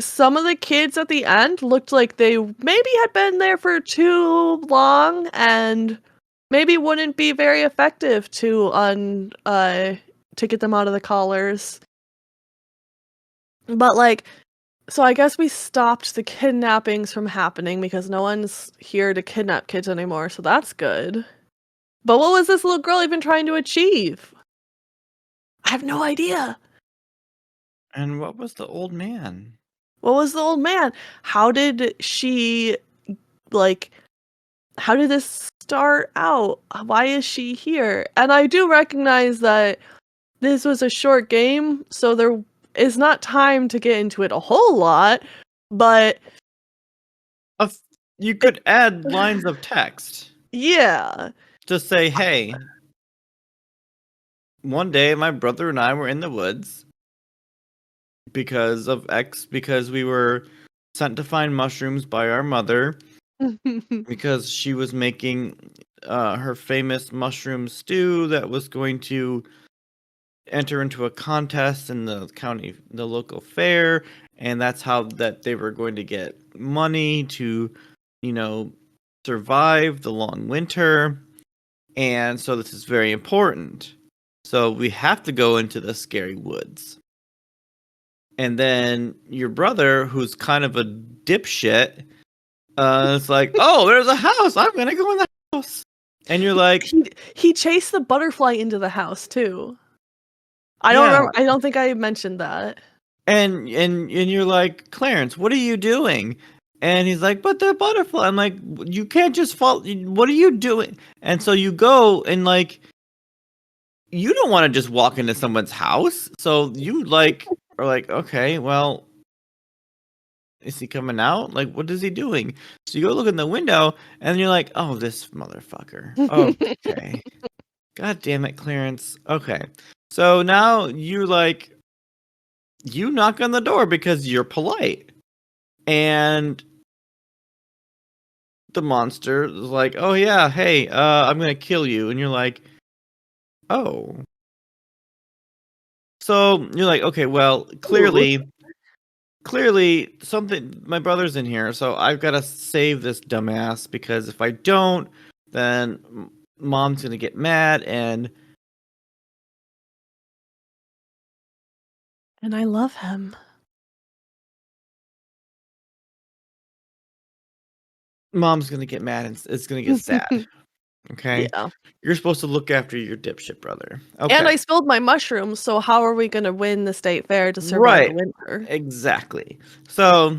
[SPEAKER 1] some of the kids at the end looked like they maybe had been there for too long and maybe wouldn't be very effective to get them out of the collars. But like so I guess we stopped the kidnappings from happening because no one's here to kidnap kids anymore, so that's good. But what was this little girl even trying to achieve? I have no idea.
[SPEAKER 2] And what was the old man?
[SPEAKER 1] What was the old man? How did she, like, how did this start out? Why is she here? And I do recognize that this was a short game, so there is not time to get into it a whole lot, but
[SPEAKER 2] You could add lines of text
[SPEAKER 1] yeah.
[SPEAKER 2] to say, hey, one day my brother and I were in the woods because of X, because we were sent to find mushrooms by our mother because she was making her famous mushroom stew that was going to enter into a contest in the local fair, and that's how that they were going to get money to, survive the long winter. And so this is very important. So we have to go into the scary woods. And then your brother, who's kind of a dipshit, it's like, oh, there's a house. I'm gonna go in the house. And you're like,
[SPEAKER 1] he chased the butterfly into the house too. I
[SPEAKER 2] yeah.
[SPEAKER 1] don't think I mentioned that.
[SPEAKER 2] And you're like, Clarence, what are you doing? And he's like, but the butterfly. I'm like, you can't just fall. What are you doing? And so you go and like, you don't want to just walk into someone's house. So you like are like, okay, well, is he coming out? Like, what is he doing? So you go look in the window and you're like, oh, this motherfucker. Okay. God damn it, Clarence. Okay. So now you're like, you knock on the door because you're polite. And the monster is like, oh yeah, hey, I'm gonna kill you. And you're like, oh. So you're like, okay, well, clearly something, my brother's in here, so I've got to save this dumbass, because if I don't, then mom's gonna get mad, and
[SPEAKER 1] I love him.
[SPEAKER 2] mom's gonna get mad and it's gonna get sad. Okay?
[SPEAKER 1] Yeah.
[SPEAKER 2] You're supposed to look after your dipshit brother.
[SPEAKER 1] And
[SPEAKER 2] Okay.
[SPEAKER 1] I spilled my mushrooms, so how are we gonna win the state fair to survive the
[SPEAKER 2] Right.
[SPEAKER 1] winter?
[SPEAKER 2] Exactly. So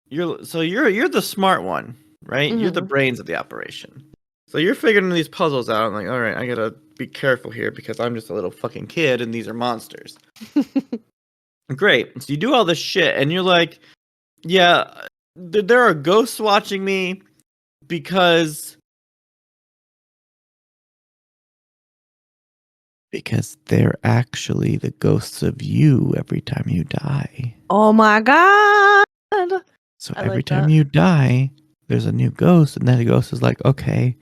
[SPEAKER 2] you're the smart one, right? You're the
[SPEAKER 1] Mhm.
[SPEAKER 2] brains of the operation. So you're figuring these puzzles out. I'm like, all right, I gotta be careful here because I'm just a little fucking kid and these are monsters. Great. So you do all this shit and you're like, yeah, there are ghosts watching me because they're actually the ghosts of you every time you die.
[SPEAKER 1] Oh my god!
[SPEAKER 2] So
[SPEAKER 1] I
[SPEAKER 2] every
[SPEAKER 1] like
[SPEAKER 2] time
[SPEAKER 1] that.
[SPEAKER 2] you die, there's a new ghost, and then the ghost is like, okay,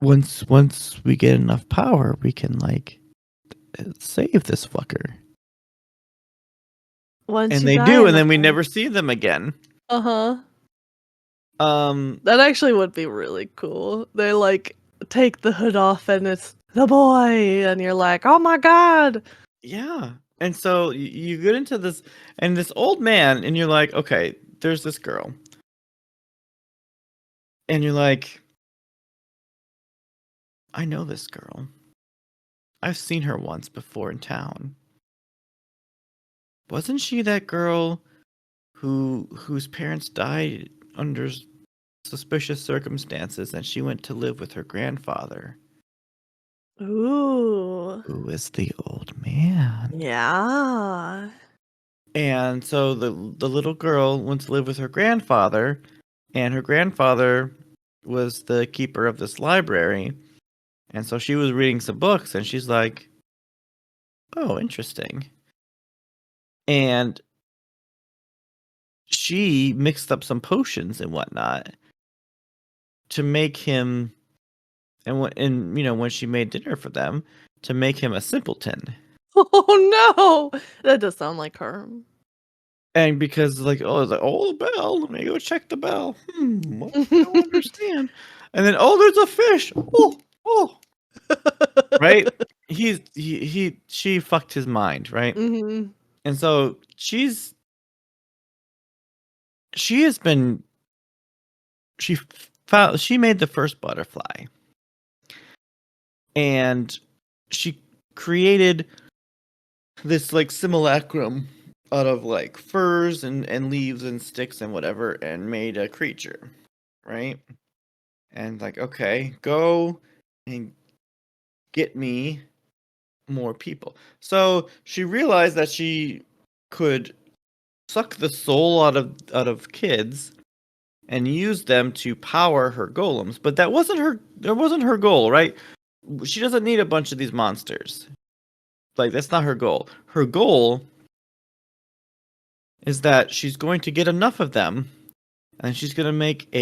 [SPEAKER 2] once we get enough power, we can like save this fucker.
[SPEAKER 1] Once
[SPEAKER 2] And
[SPEAKER 1] you
[SPEAKER 2] they
[SPEAKER 1] die
[SPEAKER 2] do,
[SPEAKER 1] in
[SPEAKER 2] and
[SPEAKER 1] the
[SPEAKER 2] then we
[SPEAKER 1] forest.
[SPEAKER 2] never see them again.
[SPEAKER 1] Uh-huh.
[SPEAKER 2] Um,
[SPEAKER 1] That actually would be really cool. They, like, take the hood off and it's the boy, and you're like, "Oh my god!"
[SPEAKER 2] yeah. And so you get into this, and this old man, and you're like, okay, there's this girl, and you're like, I know this girl. I've seen her once before in town. Wasn't she that girl whose parents died under suspicious circumstances, and she went to live with her grandfather,
[SPEAKER 1] Ooh.
[SPEAKER 2] who is the old man?
[SPEAKER 1] Yeah.
[SPEAKER 2] And so the little girl went to live with her grandfather, and her grandfather was the keeper of this library. And so she was reading some books, and she's like, "Oh, interesting." And she mixed up some potions and whatnot to make him, when she made dinner for them, to make him a simpleton.
[SPEAKER 1] Oh, no! That does sound like her.
[SPEAKER 2] And because like, oh, it's like, oh, the bell. Let me go check the bell. What? I don't understand. And then, oh, there's a fish. Oh, right. She fucked his mind, right?
[SPEAKER 1] Mhm.
[SPEAKER 2] And so she has been she she made the first butterfly, and she created this like simulacrum out of like furs and leaves and sticks and whatever, and made a creature, right? And like, okay, go and get me more people. So she realized that she could suck the soul out of kids and use them to power her golems, but that wasn't her goal, right? She doesn't need a bunch of these monsters. Like, that's not her goal. Her goal is that she's going to get enough of them, and she's going to make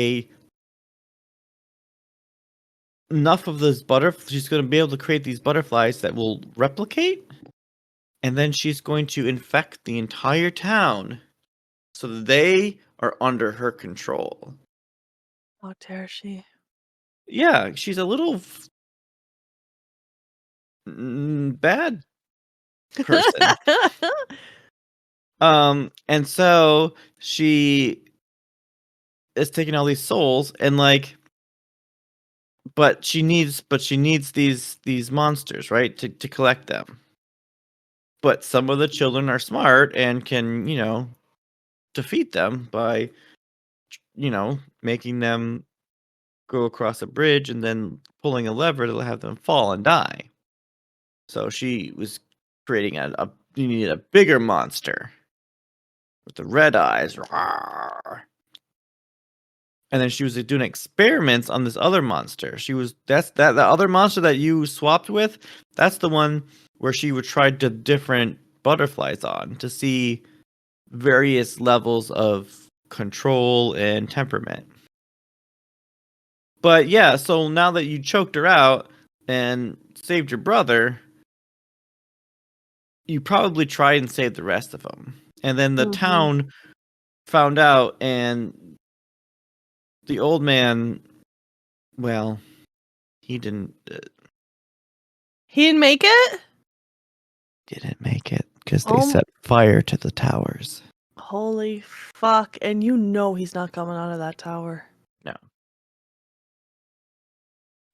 [SPEAKER 2] enough of those she's going to be able to create these butterflies that will replicate, and then she's going to infect the entire town so that they are under her control.
[SPEAKER 1] How dare she?
[SPEAKER 2] Yeah, she's a little bad person. And so she is taking all these souls and like, but she needs these monsters, right? To collect them. But some of the children are smart and can, defeat them by, making them go across a bridge and then pulling a lever to have them fall and die. So she was creating you needed a bigger monster with the red eyes. Rawr. And then she was doing experiments on this other monster. The other monster that you swapped with. That's the one where she would try the different butterflies on to see various levels of control and temperament. But yeah, so now that you choked her out and saved your brother, you probably tried and saved the rest of them. And then the town found out, and the old man, well, he didn't
[SPEAKER 1] He didn't make it?
[SPEAKER 2] make it because they set fire to the towers.
[SPEAKER 1] Holy fuck. And you know he's not coming out of that tower.
[SPEAKER 2] No.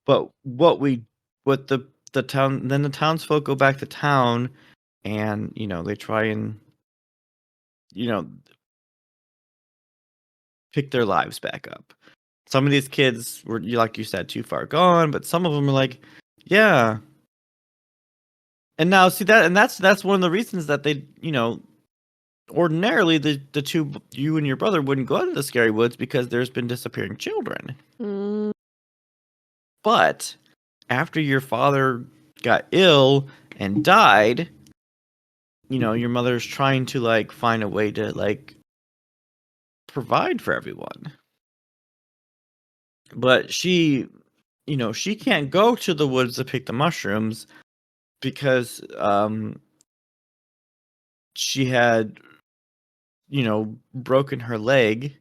[SPEAKER 2] But what the town, then the townsfolk go back to town, and they try and pick their lives back up. Some of these kids were, like you said, too far gone, but some of them are like, yeah. And now see that's one of the reasons that they, ordinarily the two, you and your brother, wouldn't go into the scary woods because there's been disappearing children. But after your father got ill and died, your mother's trying to like find a way to like provide for everyone. But she can't go to the woods to pick the mushrooms because she had broken her leg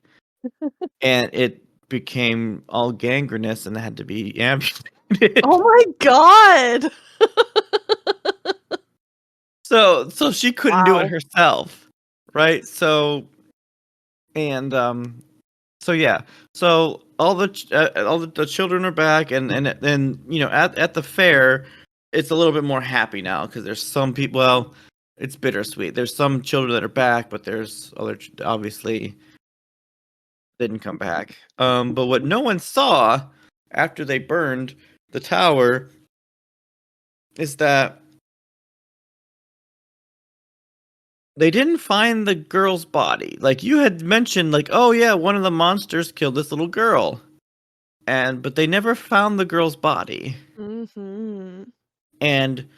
[SPEAKER 2] and it became all gangrenous and had to be amputated.
[SPEAKER 1] Oh my god.
[SPEAKER 2] So she couldn't do it herself, right? So yeah. So all the children are back, and at the fair, it's a little bit more happy now because there's some people. Well, it's bittersweet. There's some children that are back, but there's other obviously didn't come back. But what no one saw after they burned the tower is that they didn't find the girl's body. Like you had mentioned, like, oh yeah, one of the monsters killed this little girl. But they never found the girl's body. And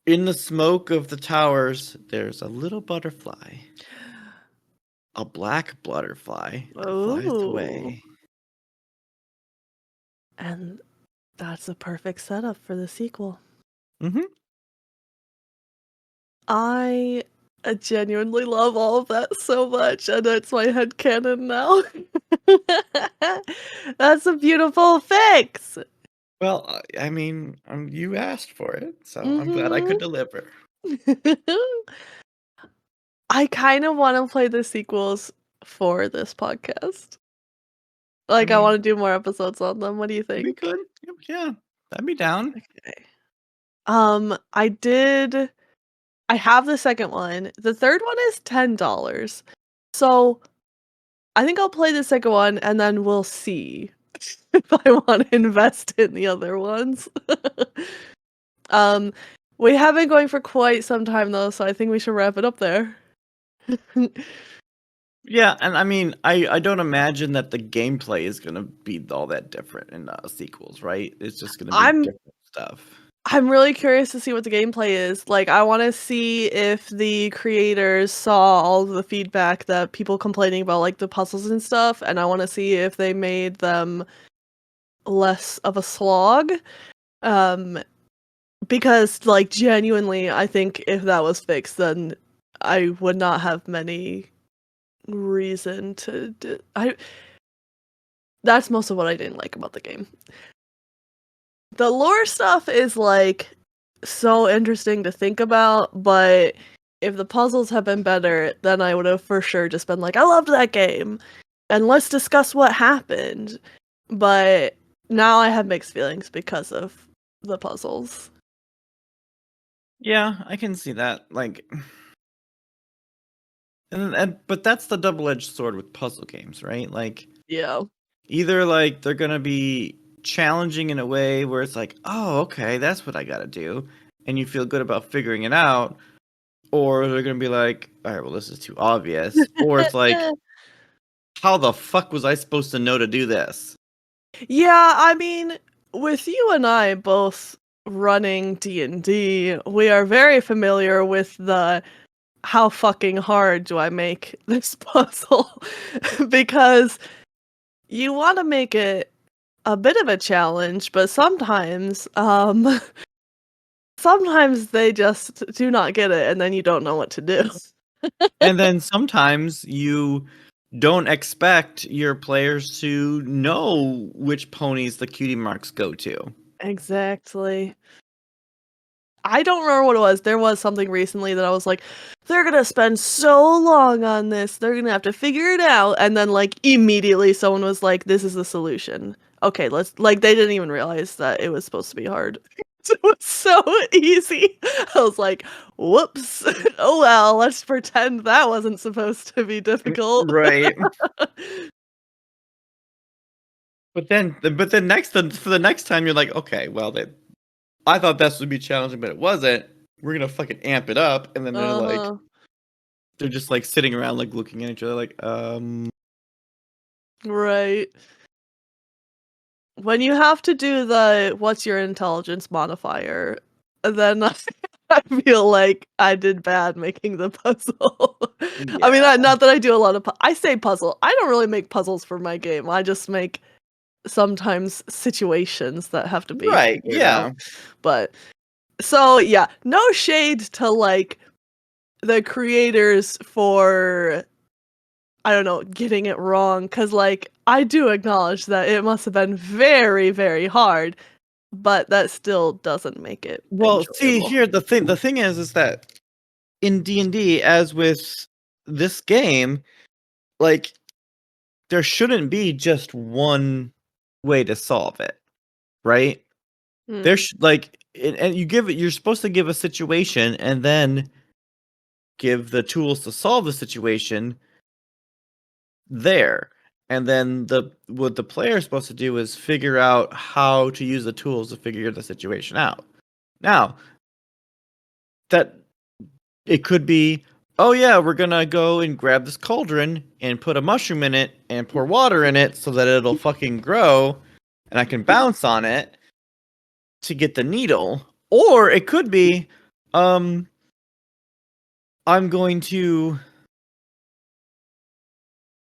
[SPEAKER 2] in the smoke of the towers, there's a little butterfly. A black butterfly that flies away.
[SPEAKER 1] And that's a perfect setup for the sequel. I genuinely love all of that so much, and it's my headcanon now. That's a beautiful fix!
[SPEAKER 2] Well, I mean, you asked for it, so I'm glad I could deliver.
[SPEAKER 1] I kinda wanna play the sequels for this podcast. Like, I
[SPEAKER 2] mean,
[SPEAKER 1] wanna do more episodes on them. What do you
[SPEAKER 2] we
[SPEAKER 1] think?
[SPEAKER 2] could. Yep, yeah, that'd be down.
[SPEAKER 1] Okay. I did I have the second one. The third one is $10. So, I think I'll play the second one, and then we'll see if I wanna invest in the other ones. Um, we have been going for quite some time, though, so I think we should wrap it up there.
[SPEAKER 2] Yeah, and I mean, I don't imagine that the gameplay is gonna be all that different in sequels, right? It's just gonna be
[SPEAKER 1] I'm
[SPEAKER 2] different stuff.
[SPEAKER 1] I'm really curious to see what the gameplay is. Like, I wanna see if the creators saw all the feedback that people complaining about, like, the puzzles and stuff, and I wanna see if they made them less of a slog. Um, because, like, genuinely, I think if that was fixed, then I would not have many reason to I that's most of what I didn't like about the game. The lore stuff is, like, so interesting to think about, but if the puzzles had been better, then I would have for sure just been like, "I loved that game, and let's discuss what happened." But now I have mixed feelings because of the puzzles.
[SPEAKER 2] Yeah, I can see that. Like, and but that's the double-edged sword with puzzle games, right? Like,
[SPEAKER 1] Yeah.
[SPEAKER 2] either like they're gonna be challenging in a way where it's like, oh, okay, that's what I gotta do, and you feel good about figuring it out, or they're gonna be like, all right, well, this is too obvious, or it's like, how the fuck was I supposed to know to do this?
[SPEAKER 1] Yeah, I mean, with you and I both running D&D, we are very familiar with the how fucking hard do I make this puzzle? Because you wanna make it a bit of a challenge, but sometimes, sometimes they just do not get it, and then you don't know what to do.
[SPEAKER 2] And then sometimes you don't expect your players to know which ponies the cutie marks go to.
[SPEAKER 1] Exactly. I don't remember what it was. There was something recently that I was like, "They're gonna spend so long on this, they're gonna have to figure it out," and then, like, immediately someone was like, "This is the solution. Okay, let's" like, they didn't even realize that it was supposed to be hard. It was so easy. I was like, "Whoops. Oh, well, let's pretend that wasn't supposed to be difficult."
[SPEAKER 2] Right. But then for the next time you're like, okay, well, I thought this would be challenging, but it wasn't. We're gonna fucking amp it up, and then
[SPEAKER 1] Uh-huh.
[SPEAKER 2] they're just like sitting around like looking at each other like,
[SPEAKER 1] Right. When you have to do the "what's your intelligence modifier," then I feel like I did bad making the puzzle. I mean,
[SPEAKER 2] yeah,
[SPEAKER 1] not that I do a lot of I say puzzle, I don't really make puzzles for my game, I just make sometimes situations that have to be
[SPEAKER 2] right,
[SPEAKER 1] figured out.
[SPEAKER 2] yeah.
[SPEAKER 1] But so, yeah, no shade to, like, the creators for I don't know, getting it wrong, cause like, I do acknowledge that it must have been very, very hard, but that still doesn't make it
[SPEAKER 2] Well, see
[SPEAKER 1] enjoyable.
[SPEAKER 2] here, the thing is that in D&D, as with this game, like there shouldn't be just one way to solve it, right?
[SPEAKER 1] Hmm.
[SPEAKER 2] There should like and you're supposed to give a situation and then give the tools to solve the situation there. And then what the player is supposed to do is figure out how to use the tools to figure the situation out. Now, that it could be, oh yeah, we're gonna go and grab this cauldron and put a mushroom in it and pour water in it so that it'll fucking grow and I can bounce on it to get the needle. Or it could be, um, I'm going to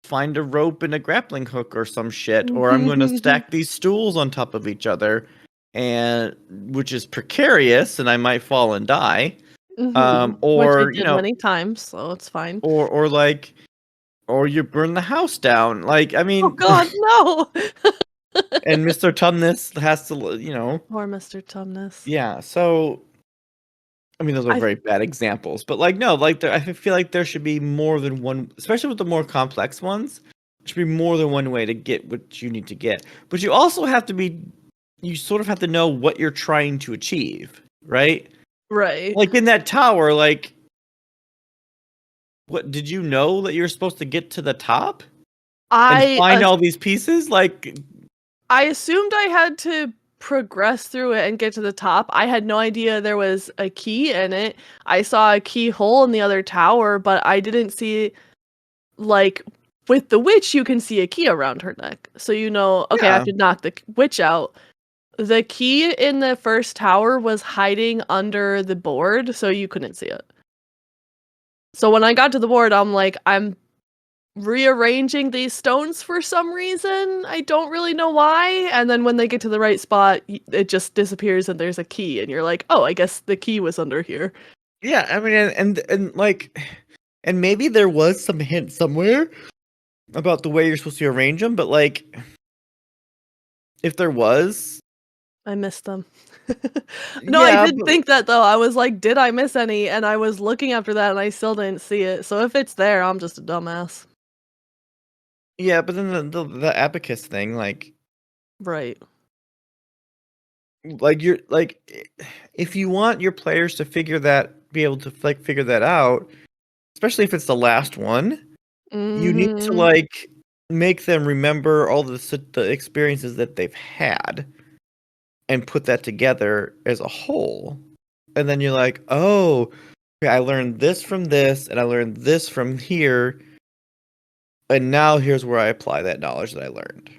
[SPEAKER 2] find a rope and a grappling hook or some shit, or I'm going to stack these stools on top of each other, and which is precarious, and I might fall and die.
[SPEAKER 1] Mhm. Which I
[SPEAKER 2] Or
[SPEAKER 1] did many times, so it's fine.
[SPEAKER 2] or like, or you burn the house down. Like, I
[SPEAKER 1] Oh
[SPEAKER 2] mean,
[SPEAKER 1] god, no!
[SPEAKER 2] and Mr. Tumnus has to,
[SPEAKER 1] Poor Mr. Tumnus.
[SPEAKER 2] yeah. So I mean, those are
[SPEAKER 1] I
[SPEAKER 2] very bad examples, but like, no, like, I feel like there should be more than one, especially with the more complex ones. should be more than one way to get what you need to get. But you also have to be, you sort of have to know what you're trying to achieve, right?
[SPEAKER 1] Right.
[SPEAKER 2] Like in that tower, like, what did you know that you're supposed to get to the top and
[SPEAKER 1] I
[SPEAKER 2] find
[SPEAKER 1] as
[SPEAKER 2] all these pieces? Like,
[SPEAKER 1] I assumed I had to progress through it and get to the top. I had no idea there was a key in it. I saw a keyhole in the other tower, but I didn't see, like, with the witch, you can see a key around her neck. So you know, okay, I have
[SPEAKER 2] yeah,
[SPEAKER 1] to knock the witch out. The key in the first tower was hiding under the board, so you couldn't see it. So when I got to the board, I'm like, I'm rearranging these stones for some reason. I don't really know why. And then when they get to the right spot, it just disappears and there's a key. And you're like, oh, I guess the key was under here.
[SPEAKER 2] yeah. I mean, and like, and maybe there was some hint somewhere about the way you're supposed to arrange them, but like, if there was,
[SPEAKER 1] I missed them. No, I
[SPEAKER 2] yeah,
[SPEAKER 1] did
[SPEAKER 2] but
[SPEAKER 1] think that though. I was like, did I miss any? And I was looking after that and I still didn't see it. So if it's there, I'm just a dumbass.
[SPEAKER 2] yeah, but then the abacus thing,
[SPEAKER 1] Right.
[SPEAKER 2] like you're like, if you want your players to be able to like figure that out, especially if it's the last one, you need to
[SPEAKER 1] Mm-hmm.
[SPEAKER 2] like make them remember all the experiences that they've had and put that together as a whole. And then you're like, oh, okay, I learned this from this, and I learned this from here, and now here's where I apply that knowledge that I learned.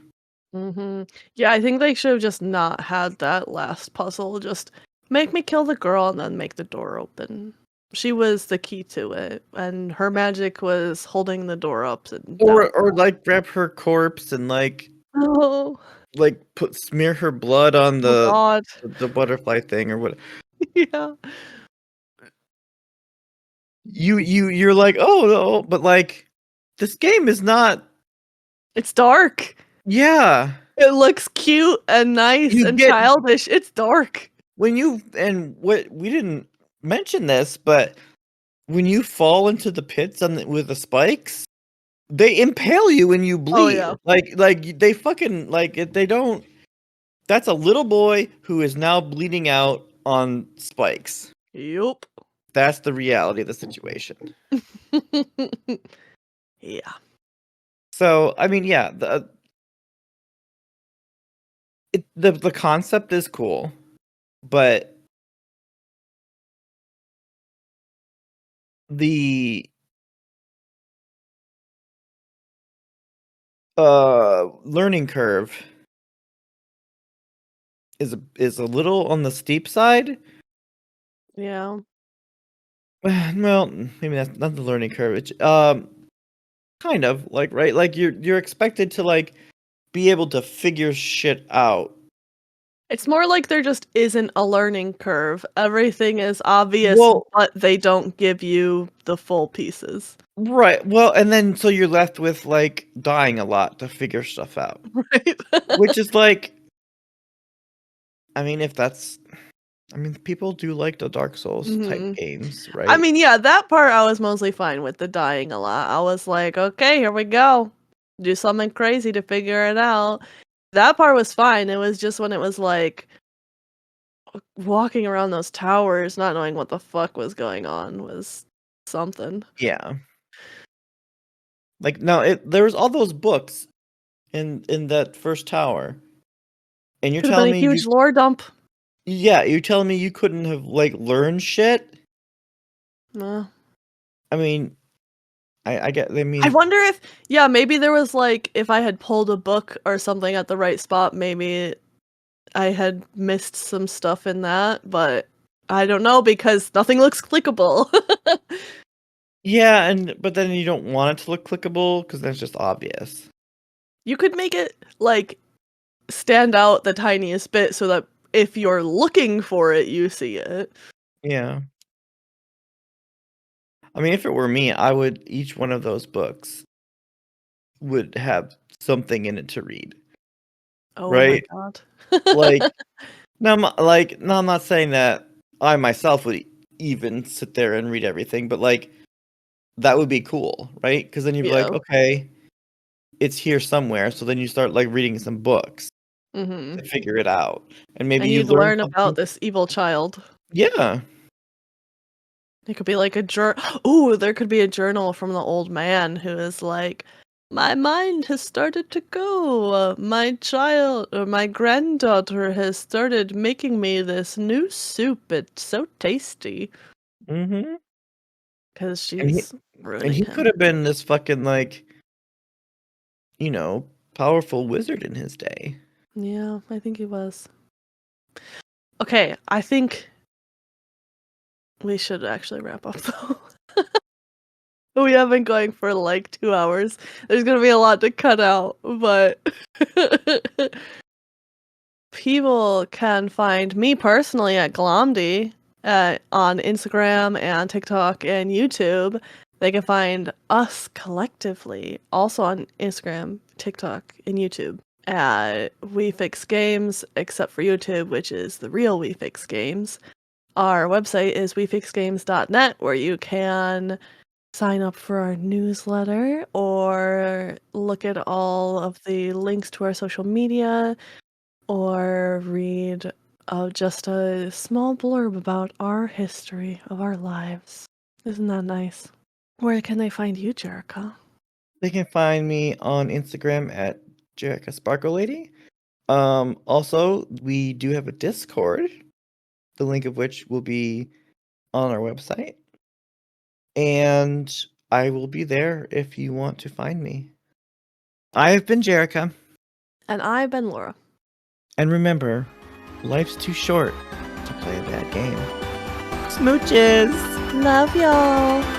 [SPEAKER 1] Mm-hmm. Yeah, I think they should have just not had that last puzzle. Just make me kill the girl and then make the door open. She was the key to it, and her magic was holding the door up and down.
[SPEAKER 2] Or like grab her corpse and
[SPEAKER 1] Oh,
[SPEAKER 2] put smear her blood on
[SPEAKER 1] oh God.
[SPEAKER 2] the butterfly thing or what.
[SPEAKER 1] Yeah.
[SPEAKER 2] You're like, oh no, but like this game is not.
[SPEAKER 1] It's dark.
[SPEAKER 2] Yeah,
[SPEAKER 1] It looks cute and nice
[SPEAKER 2] you
[SPEAKER 1] and
[SPEAKER 2] get
[SPEAKER 1] childish. It's dark.
[SPEAKER 2] when you and what we didn't mention this, but when you fall into the pits with the spikes, they impale you and you
[SPEAKER 1] Oh
[SPEAKER 2] bleed.
[SPEAKER 1] yeah.
[SPEAKER 2] Like they fucking they don't. That's a little boy who is now bleeding out on spikes.
[SPEAKER 1] Yup.
[SPEAKER 2] That's the reality of the situation.
[SPEAKER 1] Yeah.
[SPEAKER 2] So I mean, yeah, the concept is cool, but the learning curve is a little on the steep side.
[SPEAKER 1] Yeah.
[SPEAKER 2] Well, maybe that's not the learning curve. Kind of like, right, like you're expected to like be able to figure shit out.
[SPEAKER 1] It's more like there just isn't a learning curve. Everything is obvious,
[SPEAKER 2] Well,
[SPEAKER 1] but they don't give you the full pieces.
[SPEAKER 2] right. Well, and then so you're left with like dying a lot to figure stuff out,
[SPEAKER 1] Right?
[SPEAKER 2] which is like, I mean, if that's, I mean, people do like the Dark Souls type
[SPEAKER 1] Mhm.
[SPEAKER 2] games,
[SPEAKER 1] I
[SPEAKER 2] right?
[SPEAKER 1] mean, yeah, that part I was mostly fine with, the dying a lot. I was like, "Okay, here we go. Do something crazy to figure it out." That part was fine. It was just when it was like walking around those towers, not knowing what the fuck was going on was something.
[SPEAKER 2] Yeah. Like no, there was all those books in that first tower, and you're
[SPEAKER 1] Could have been
[SPEAKER 2] telling
[SPEAKER 1] a
[SPEAKER 2] me
[SPEAKER 1] huge lore dump.
[SPEAKER 2] you're telling me you couldn't have like learned shit?
[SPEAKER 1] Uh,
[SPEAKER 2] I mean, I get. I
[SPEAKER 1] I
[SPEAKER 2] mean,
[SPEAKER 1] wonder if, yeah, maybe there was like, if I had pulled a book or something at the right spot, maybe I had missed some stuff in that, but I don't know because nothing looks clickable.
[SPEAKER 2] yeah, and but then you don't want it to look clickable because that's just obvious.
[SPEAKER 1] You could make it like stand out the tiniest bit so that if you're looking for it, you see it.
[SPEAKER 2] Yeah. I mean, if it were me, I would each one of those books would have something in it to read,
[SPEAKER 1] Oh my
[SPEAKER 2] right?
[SPEAKER 1] god.
[SPEAKER 2] Like, no, I'm not saying that I myself would even sit there and read everything, but like that would be cool, right? Because then you'd be like,
[SPEAKER 1] Yeah.
[SPEAKER 2] okay, it's here somewhere. So then you start like reading some books
[SPEAKER 1] Mm-hmm.
[SPEAKER 2] to figure it out, and maybe
[SPEAKER 1] And
[SPEAKER 2] you
[SPEAKER 1] you'd
[SPEAKER 2] learn
[SPEAKER 1] learn
[SPEAKER 2] something.
[SPEAKER 1] about this evil child.
[SPEAKER 2] Yeah.
[SPEAKER 1] It could be like a journal. Ooh, there could be a journal from the old man who is like, my mind has started to go. My child or my granddaughter has started making me this new soup. It's so tasty
[SPEAKER 2] Mm-hmm.
[SPEAKER 1] because
[SPEAKER 2] And he
[SPEAKER 1] she's
[SPEAKER 2] and
[SPEAKER 1] ruining
[SPEAKER 2] he could
[SPEAKER 1] him.
[SPEAKER 2] have been this fucking like, you know, powerful wizard in his day.
[SPEAKER 1] Yeah, I think he was. Okay, I think we should actually wrap up though. We have been going for like 2 hours. There's gonna be a lot to cut out, but people can find me personally at Glomdy on Instagram and TikTok and YouTube. They can find us collectively also on Instagram, TikTok, and YouTube at We Fix Games, except for YouTube, which is the real We Fix Games. Our website is wefixgames.net, where you can sign up for our newsletter or look at all of the links to our social media or read just a small blurb about our history of our lives. Isn't that nice? Where can they find you, Jerrica?
[SPEAKER 2] They can find me on Instagram at Jerrica Sparkle Lady. Also, we do have a Discord, the link of which will be on our website. And I will be there if you want to find me. I have been Jerrica.
[SPEAKER 1] And I've been Laura.
[SPEAKER 2] And remember, life's too short to play a bad game. Smooches!
[SPEAKER 1] Love y'all!